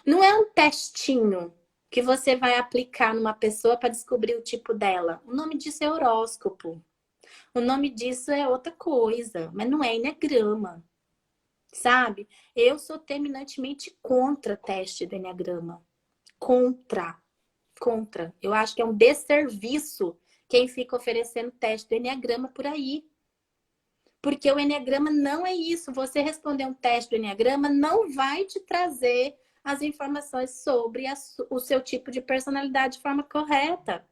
Speaker 3: Não é um testinho. que você vai aplicar numa pessoa para descobrir o tipo dela? O nome disso é horóscopo. O nome disso é outra coisa, mas não é eneagrama, sabe? Eu sou terminantemente contra teste do eneagrama. Contra. Contra. Eu acho que é um desserviço quem fica oferecendo teste do eneagrama por aí. Porque o eneagrama não é isso. Você responder um teste do eneagrama não vai te trazer as informações sobre o seu tipo de personalidade de forma correta.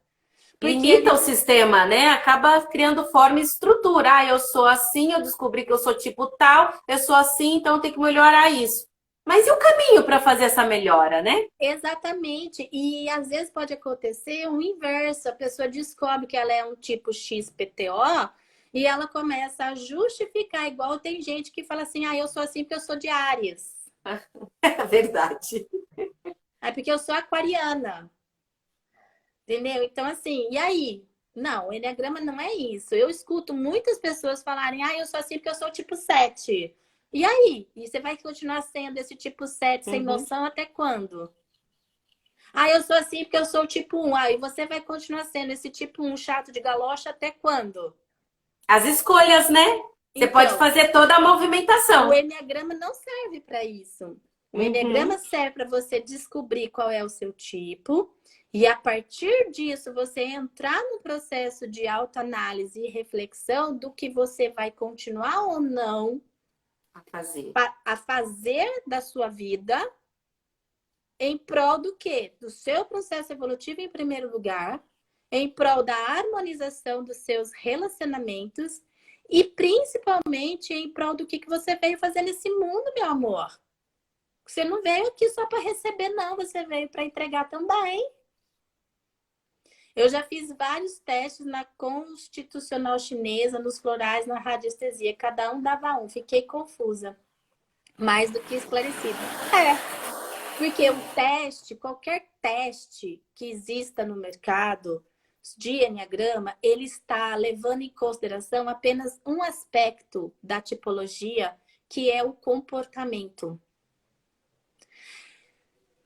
Speaker 3: Porque
Speaker 2: Limita o sistema, né? Acaba criando forma e estrutura. Ah, eu sou assim, eu descobri que eu sou tipo tal, eu sou assim, então eu tenho que melhorar isso. Mas e o caminho para fazer essa melhora, né?
Speaker 3: exatamente. E às vezes pode acontecer o inverso. A pessoa descobre que ela é um tipo XPTO e ela começa a justificar. Igual tem gente que fala assim, eu sou assim porque eu sou de Áries.
Speaker 2: É verdade.
Speaker 3: É porque eu sou aquariana. Entendeu? Então, assim, e aí? Não, o eneagrama não é isso. Eu escuto muitas pessoas falarem, eu sou assim porque eu sou tipo 7. E aí? E você vai continuar sendo esse tipo 7 sem
Speaker 2: Uhum.
Speaker 3: noção até quando? Eu sou assim porque eu sou o tipo 1. E você vai continuar sendo esse tipo 1 chato de galocha até quando?
Speaker 2: As escolhas, né? Você pode
Speaker 3: Então,
Speaker 2: fazer toda a
Speaker 3: o
Speaker 2: movimentação.
Speaker 3: eneagrama não serve para isso. O eneagrama
Speaker 2: Uhum.
Speaker 3: serve para você descobrir qual é o seu tipo e a partir disso você entrar no processo de autoanálise e reflexão do que você vai continuar ou não
Speaker 2: A fazer.
Speaker 3: a fazer da sua vida em prol do quê? Do seu processo evolutivo em primeiro lugar, em prol da harmonização dos seus relacionamentos e principalmente em prol do que você veio fazer nesse mundo, meu amor. Você não veio aqui só para receber, não. Você veio para entregar também. Eu já fiz vários testes na constitucional chinesa, nos florais, na radiestesia. Cada um dava um. Fiquei confusa. Mais do que esclarecida. Porque o teste, qualquer teste que exista no mercado de enneagrama, ele está levando em consideração apenas um aspecto da tipologia, que é o comportamento.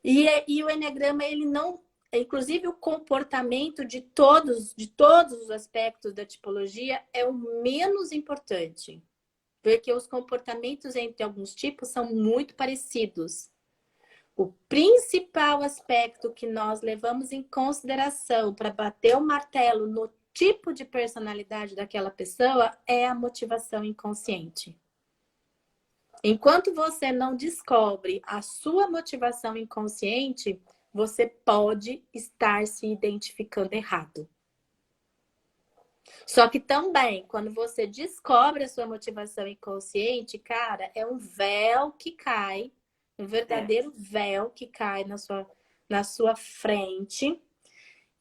Speaker 3: E o enneagrama, ele não. Inclusive, o comportamento de todos os aspectos da tipologia é o menos importante. Porque os comportamentos entre alguns tipos são muito parecidos. O principal aspecto que nós levamos em consideração para bater o martelo no tipo de personalidade daquela pessoa é a motivação inconsciente. Enquanto você não descobre a sua motivação inconsciente, você pode estar se identificando errado. Só que também, quando você descobre a sua motivação inconsciente, cara, é um véu que cai, um verdadeiro véu que cai na sua frente.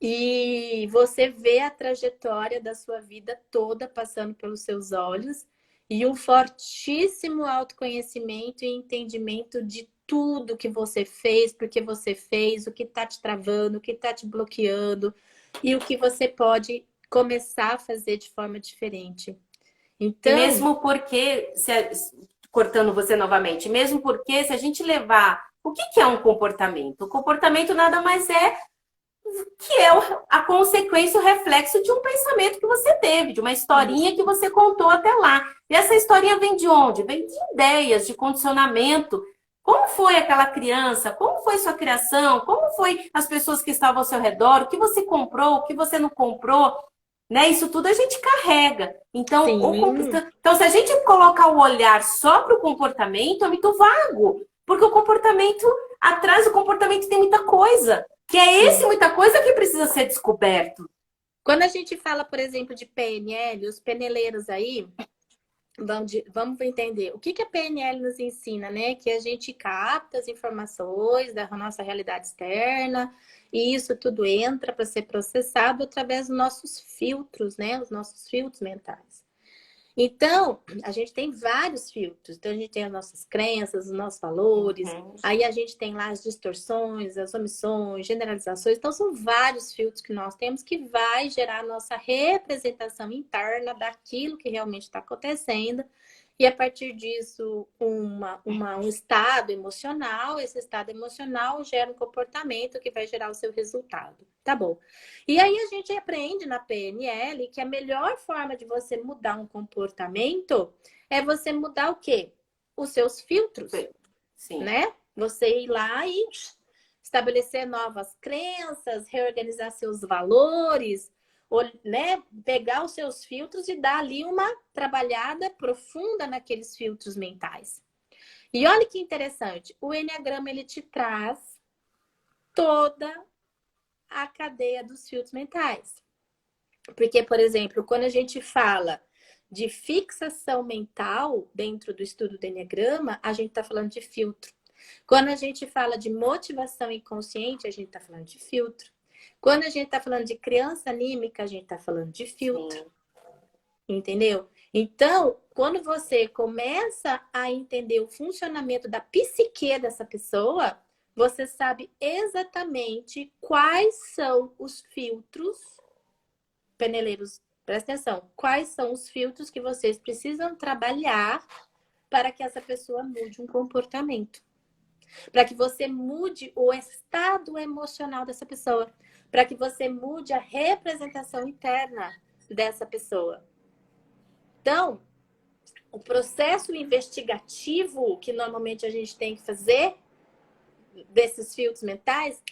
Speaker 3: E você vê a trajetória da sua vida toda passando pelos seus olhos e um fortíssimo autoconhecimento e entendimento de tudo que você fez, porque você fez, o que está te travando, o que está te bloqueando e o que você pode começar a fazer de forma diferente.
Speaker 2: E
Speaker 3: Então,
Speaker 2: mesmo porque, cortando você novamente, mesmo porque se a gente levar. O que é um comportamento? O comportamento nada mais é que é a consequência, o reflexo de um pensamento que você teve, de uma historinha que você contou até lá. E essa historinha vem de onde? Vem de ideias, de condicionamento. Como foi aquela criança? Como foi sua criação? Como foi as pessoas que estavam ao seu redor? O que você comprou? O que você não comprou? Né? Isso tudo a gente carrega. Então,
Speaker 3: sim,
Speaker 2: então, se a gente colocar o olhar só para o comportamento, é muito vago. Porque o comportamento, atrás do comportamento tem muita coisa. Que é esse
Speaker 3: sim.
Speaker 2: muita coisa que precisa ser descoberto.
Speaker 3: Quando a gente fala, por exemplo, de PNL, os peneleiros aí, vamos entender. O que a PNL nos ensina, né? Que a gente capta as informações da nossa realidade externa e isso tudo entra para ser processado através dos nossos filtros, né? Os nossos filtros mentais. Então, a gente tem vários filtros. Então, a gente tem as nossas crenças, os nossos valores.
Speaker 2: Uhum.
Speaker 3: Aí a gente tem lá as distorções, as omissões, generalizações. Então, são vários filtros que nós temos que vai gerar a nossa representação interna daquilo que realmente está acontecendo. e a partir disso um estado emocional, esse estado emocional gera um comportamento que vai gerar o seu resultado. Tá bom. E aí a gente aprende na PNL que a melhor forma de você mudar um comportamento é você mudar o quê? Os seus filtros,
Speaker 2: Sim.
Speaker 3: né? Você ir lá e estabelecer novas crenças, reorganizar seus valores, né? Pegar os seus filtros e dar ali uma trabalhada profunda naqueles filtros mentais. E olha que interessante, o Enneagrama ele te traz toda a cadeia dos filtros mentais. Porque, por exemplo, quando a gente fala de fixação mental dentro do estudo do Enneagrama, a gente está falando de filtro. Quando a gente fala de motivação inconsciente, a gente está falando de filtro. Quando a gente está falando de criança anímica, a gente está falando de filtro. Sim. Entendeu? Então, quando você começa a entender o funcionamento da psique dessa pessoa, você sabe exatamente quais são os filtros. Peneleiros, presta atenção. Quais são os filtros que vocês precisam trabalhar para que essa pessoa mude um comportamento? Para que você mude o estado emocional dessa pessoa. Para que você mude a representação interna dessa pessoa. Então, o processo investigativo que normalmente a gente tem que fazer desses filtros mentais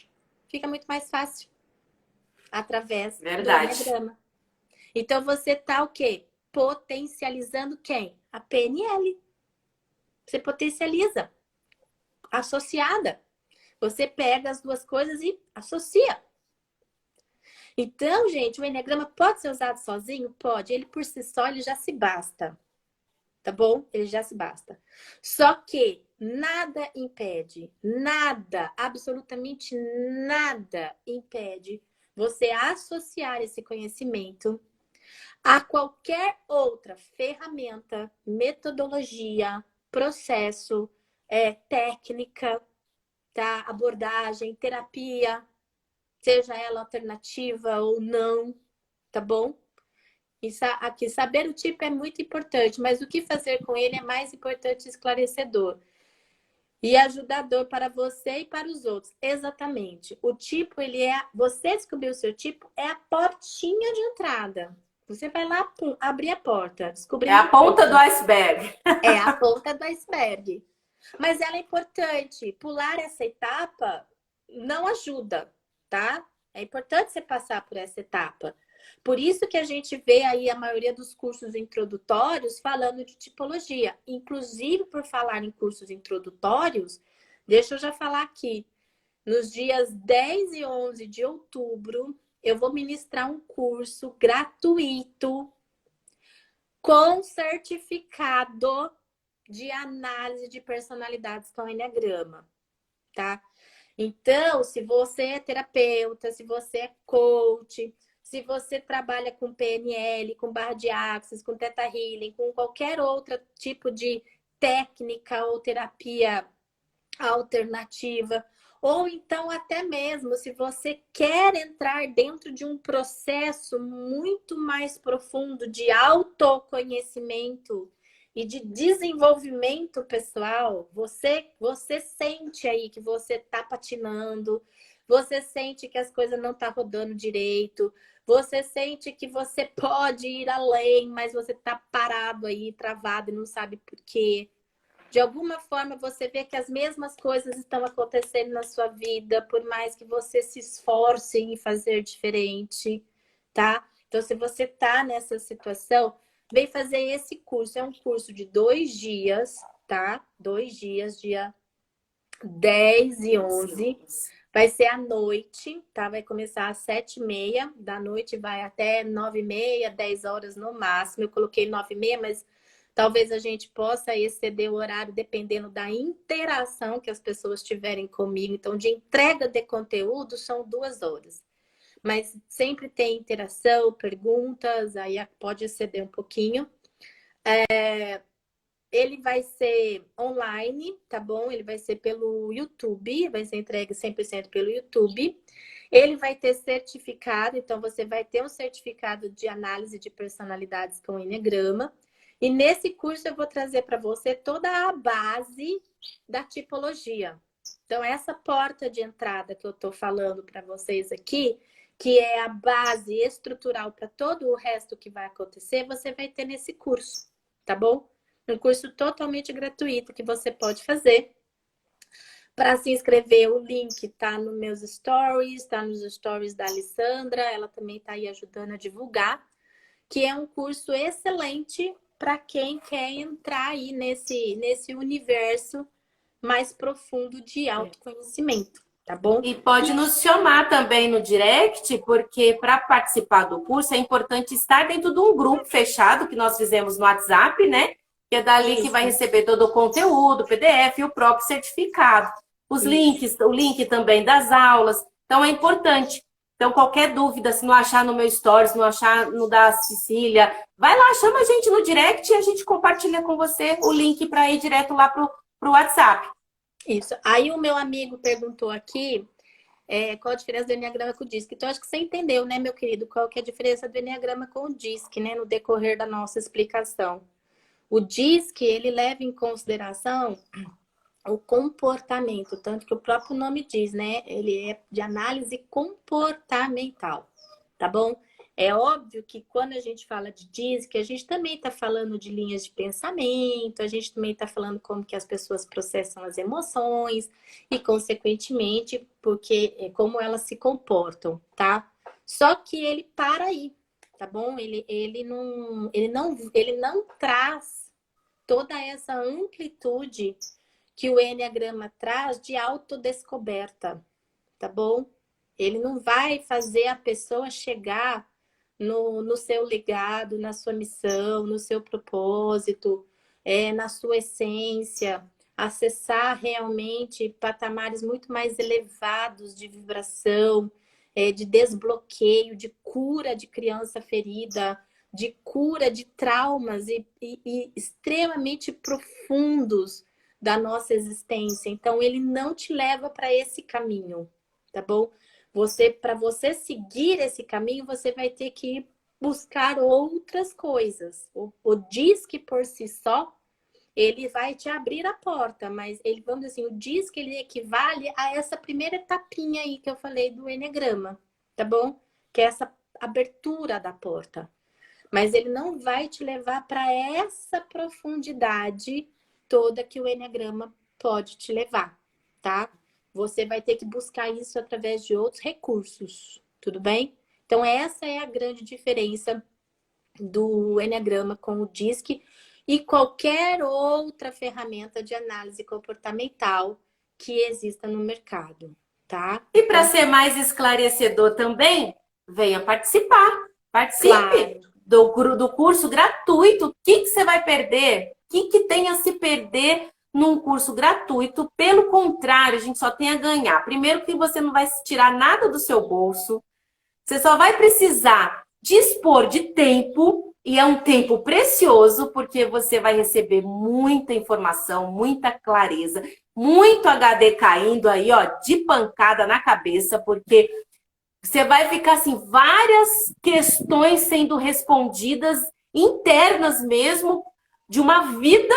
Speaker 3: fica muito mais fácil através do Enneagrama. Então, você tá o quê? Potencializando quem? A PNL. Você potencializa. Associada. Você pega as duas coisas e associa. Então, gente, o Enneagrama pode ser usado sozinho? Pode. Ele por si só, ele já se basta. Tá bom? Ele já se basta. Só que nada impede, nada, absolutamente nada impede você associar esse conhecimento a qualquer outra ferramenta, metodologia, processo, técnica, tá? Abordagem, terapia, seja ela alternativa ou não, tá bom? Aqui, saber o tipo é muito importante, mas o que fazer com ele é mais importante e esclarecedor. E ajudador para você e para os outros. Exatamente. O tipo, ele é... Você descobrir o seu tipo é a portinha de entrada. Você vai lá, pum, abrir a porta. Descobrir.
Speaker 2: É a ponta do iceberg.
Speaker 3: É a ponta do iceberg. Mas ela é importante. Pular essa etapa não ajuda, tá? É importante você passar por essa etapa. Por isso que a gente vê aí a maioria dos cursos introdutórios falando de tipologia. Inclusive, por falar em cursos introdutórios, deixa eu já falar aqui. Nos dias 10 e 11 de outubro, eu vou ministrar um curso gratuito com certificado de análise de personalidades com Enneagrama, tá? Então, se você é terapeuta, se você é coach, se você trabalha com PNL, com barra de Axis, com Theta Healing, com qualquer outro tipo de técnica ou terapia alternativa, ou então até mesmo se você quer entrar dentro de um processo muito mais profundo de autoconhecimento e de desenvolvimento pessoal, você sente aí que você está patinando, você sente que as coisas não estão rodando direito, você sente que você pode ir além, mas você está parado aí, travado e não sabe por quê. De alguma forma, você vê que as mesmas coisas estão acontecendo na sua vida, por mais que você se esforce em fazer diferente, tá? Então, se você tá nessa situação, vem fazer esse curso. É um curso de 2 dias, tá? 2 dias, dia 10 e 11. Vai ser à noite, tá? Vai começar às 7h30 da noite, vai até 9h30, 10 horas no máximo. Eu coloquei 9h30, mas talvez a gente possa exceder o horário dependendo da interação que as pessoas tiverem comigo. Então, de entrega de conteúdo, são 2 horas. Mas sempre tem interação, perguntas, aí pode exceder um pouquinho. Ele vai ser online, tá bom? Ele vai ser pelo YouTube, vai ser entregue 100% pelo YouTube. Ele vai ter certificado, então você vai ter um certificado de análise de personalidades com Enneagrama. E nesse curso eu vou trazer para você toda a base da tipologia. Então, essa porta de entrada que eu estou falando para vocês aqui, que é a base estrutural para todo o resto que vai acontecer, você vai ter nesse curso, tá bom? Um curso totalmente gratuito que você pode fazer. Para se inscrever, o link tá nos meus stories, tá nos stories da Alessandra, ela também tá aí ajudando a divulgar, que é um curso excelente para quem quer entrar aí nesse universo mais profundo de autoconhecimento, tá bom?
Speaker 2: E pode nos chamar também no direct, porque para participar do curso é importante estar dentro de um grupo fechado que nós fizemos no WhatsApp, né? Que é dali que vai receber todo o conteúdo, PDF e o próprio certificado. Os links, o link também das aulas. Então é importante. Então, qualquer dúvida, se não achar no meu stories, não achar no da Cecília, vai lá, chama a gente no direct e a gente compartilha com você o link para ir direto lá pro WhatsApp.
Speaker 3: Isso. Aí o meu amigo perguntou aqui qual a diferença do Enneagrama com o DISC. Então, acho que você entendeu, né, meu querido, qual que é a diferença do Enneagrama com o DISC, né, no decorrer da nossa explicação. O DISC, ele leva em consideração o comportamento, tanto que o próprio nome diz, né? Ele é de análise comportamental, tá bom? É óbvio que quando a gente fala de DISC, a gente também está falando de linhas de pensamento, a gente também está falando como que as pessoas processam as emoções e, consequentemente, porque como elas se comportam, tá? Só que ele para aí, tá bom? Ele não traz toda essa amplitude que o Enneagrama traz de autodescoberta, tá bom? Ele não vai fazer a pessoa chegar no seu legado, na sua missão, no seu propósito, na sua essência, acessar realmente patamares muito mais elevados de vibração, de desbloqueio, de cura de criança ferida, de cura de traumas e extremamente profundos da nossa existência. Então, ele não te leva para esse caminho, tá bom? Para você seguir esse caminho, você vai ter que buscar outras coisas. O DISC por si só, ele vai te abrir a porta, mas ele, vamos dizer assim, o DISC ele equivale a essa primeira etapinha aí que eu falei do Enneagrama, tá bom? Que é essa abertura da porta. Mas ele não vai te levar para essa profundidade toda que o Enneagrama pode te levar, tá? Você vai ter que buscar isso através de outros recursos, tudo bem? Então, essa é a grande diferença do Enneagrama com o DISC e qualquer outra ferramenta de análise comportamental que exista no mercado, tá?
Speaker 2: E para ser mais esclarecedor também, venha participar. Participe do curso gratuito. O que você vai perder? O que tem a se perder num curso gratuito? Pelo contrário, a gente só tem a ganhar. Primeiro que você não vai tirar nada do seu bolso. Você só vai precisar dispor de tempo, e é um tempo precioso, porque você vai receber muita informação, muita clareza, muito HD caindo aí, ó, de pancada na cabeça, porque você vai ficar assim, várias questões sendo respondidas, internas mesmo, de uma vida,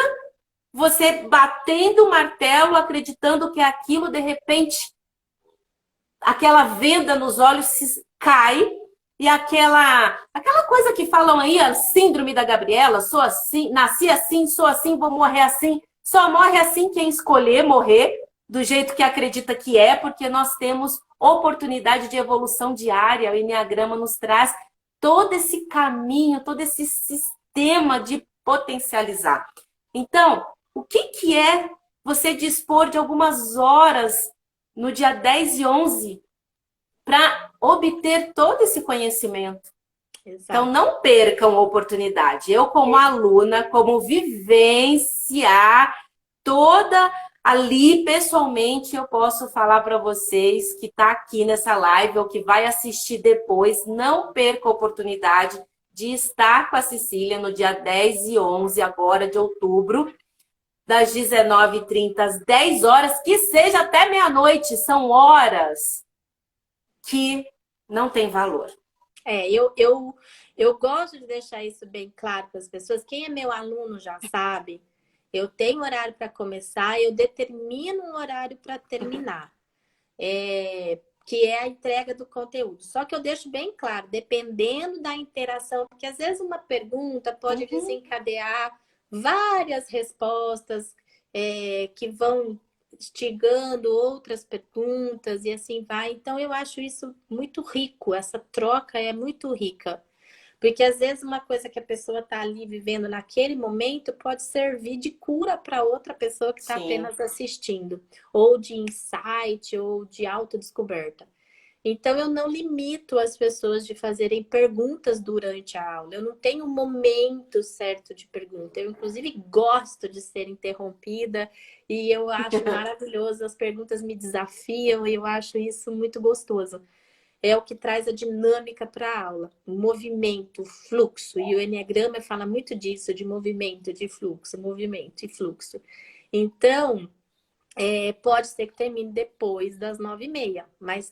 Speaker 2: você batendo o martelo, acreditando que aquilo, de repente, aquela venda nos olhos se cai, e aquela coisa que falam aí, a síndrome da Gabriela, sou assim, nasci assim, sou assim, vou morrer assim. Só morre assim quem escolher morrer do jeito que acredita que é, porque nós temos oportunidade de evolução diária. O Enneagrama nos traz todo esse caminho, todo esse sistema de potencializar. Então, o que é você dispor de algumas horas no dia 10 e 11 para obter todo esse conhecimento? Exato. Então, não percam a oportunidade. Eu, como aluna, como vivenciar toda ali, pessoalmente, eu posso falar para vocês que está aqui nessa live ou que vai assistir depois, não perca a oportunidade de estar com a Cecília no dia 10 e 11 agora de outubro, das 19h30 às 10 horas, que seja até meia-noite. São horas que não tem valor.
Speaker 3: Eu gosto de deixar isso bem claro para as pessoas. Quem é meu aluno já sabe. Eu tenho horário para começar, eu determino um horário para terminar, que é a entrega do conteúdo. Só que eu deixo bem claro, dependendo da interação, porque às vezes uma pergunta pode desencadear várias respostas que vão instigando outras perguntas e assim vai. Então, eu acho isso muito rico, essa troca é muito rica. Porque às vezes uma coisa que a pessoa está ali vivendo naquele momento pode servir de cura para outra pessoa que está
Speaker 2: Sim.
Speaker 3: apenas assistindo, ou de insight, ou de autodescoberta. Então, eu não limito as pessoas de fazerem perguntas durante a aula. Eu não tenho um momento certo de pergunta. Eu, inclusive, gosto de ser interrompida e eu acho maravilhoso. As perguntas me desafiam e eu acho isso muito gostoso. É o que traz a dinâmica para a aula. O movimento, o fluxo. E o Enneagrama fala muito disso, de movimento, de fluxo, movimento e fluxo. Então, pode ser que termine depois das 9h30, mas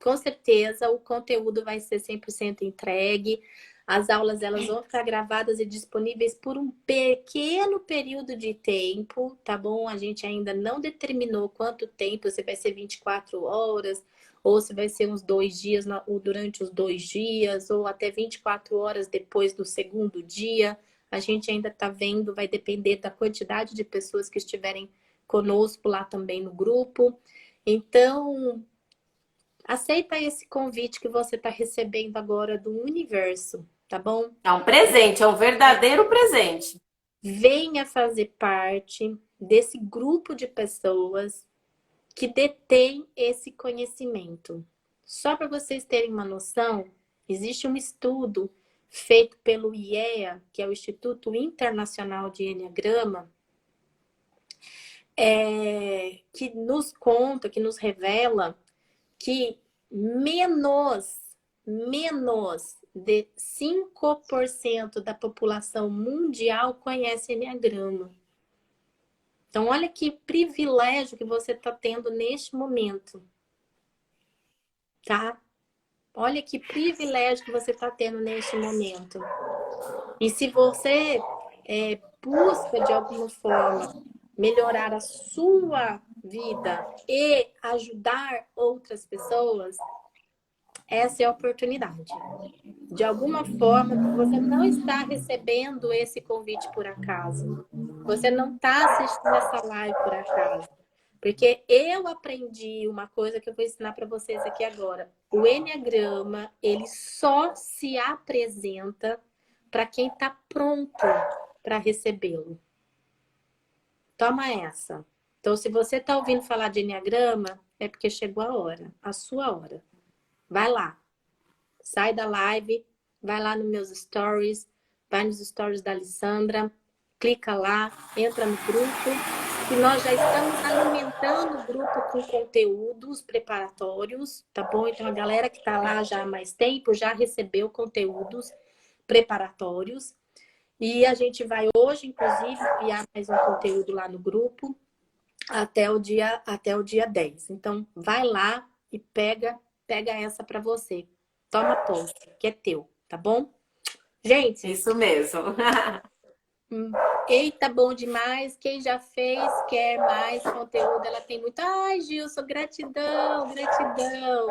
Speaker 3: com certeza o conteúdo vai ser 100% entregue. As aulas elas vão ficar gravadas e disponíveis por um pequeno período de tempo, tá bom? A gente ainda não determinou quanto tempo, se vai ser 24 horas, ou se vai ser uns 2 dias, ou durante os 2 dias, ou até 24 horas depois do segundo dia. A gente ainda está vendo, vai depender da quantidade de pessoas que estiverem conosco lá também no grupo. Então, aceita esse convite que você está recebendo agora do universo, tá bom?
Speaker 2: É um presente, é um verdadeiro presente.
Speaker 3: Venha fazer parte desse grupo de pessoas que detém esse conhecimento. Só para vocês terem uma noção, existe um estudo feito pelo IEA, que é o Instituto Internacional de Enneagrama, que nos conta, que nos revela que menos de 5% da população mundial conhece Enneagrama. Então, olha que privilégio que você está tendo neste momento, tá? Olha que privilégio que você está tendo neste momento. E se você busca, de alguma forma, melhorar a sua vida e ajudar outras pessoas, essa é a oportunidade. De alguma forma, você não está recebendo esse convite por acaso. Você não está assistindo essa live por acaso. Porque eu aprendi uma coisa que eu vou ensinar para vocês aqui agora. O Enneagrama, ele só se apresenta para quem está pronto para recebê-lo. Toma essa. Então, se você está ouvindo falar de Enneagrama, é porque chegou a hora, a sua hora. Vai lá. Sai da live, vai lá nos meus stories, vai nos stories da Alessandra, clica lá, entra no grupo. E nós já estamos alimentando o grupo com conteúdos preparatórios, tá bom? Então, a galera que está lá já há mais tempo já recebeu conteúdos preparatórios. E a gente vai hoje, inclusive, enviar mais um conteúdo lá no grupo até o dia 10. Então, vai lá e pega essa para você. Toma posse, que é teu, tá bom? Gente,
Speaker 2: Isso mesmo.
Speaker 3: eita, bom demais. Quem já fez, quer mais conteúdo, ela tem muito. Ai, Gilson, gratidão, gratidão.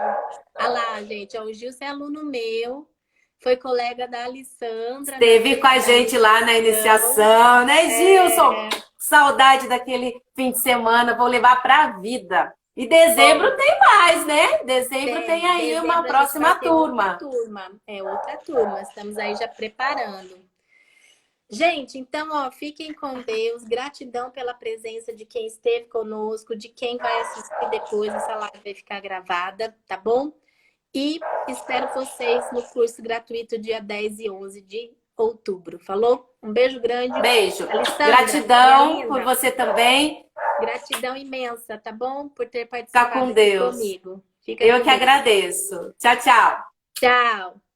Speaker 3: Ah lá, gente, ó, o Gilson é aluno meu, foi colega da Alessandra.
Speaker 2: Esteve com a gente lá na iniciação, né, Gilson? Saudade daquele fim de semana, vou levar para a vida. E dezembro tem mais, né? Dezembro tem aí uma próxima turma.
Speaker 3: Outra turma. Estamos aí já preparando. Gente, então, ó, fiquem com Deus. Gratidão pela presença de quem esteve conosco, de quem vai assistir depois. Essa live vai ficar gravada, tá bom? E espero vocês no curso gratuito dia 10 e 11 de outubro. Falou? Um beijo grande.
Speaker 2: Beijo.
Speaker 3: Alessandra,
Speaker 2: gratidão por você também.
Speaker 3: Gratidão imensa, tá bom? Por ter participado
Speaker 2: Fica com Deus.
Speaker 3: comigo.
Speaker 2: Eu que agradeço. Tchau, tchau.
Speaker 3: Tchau.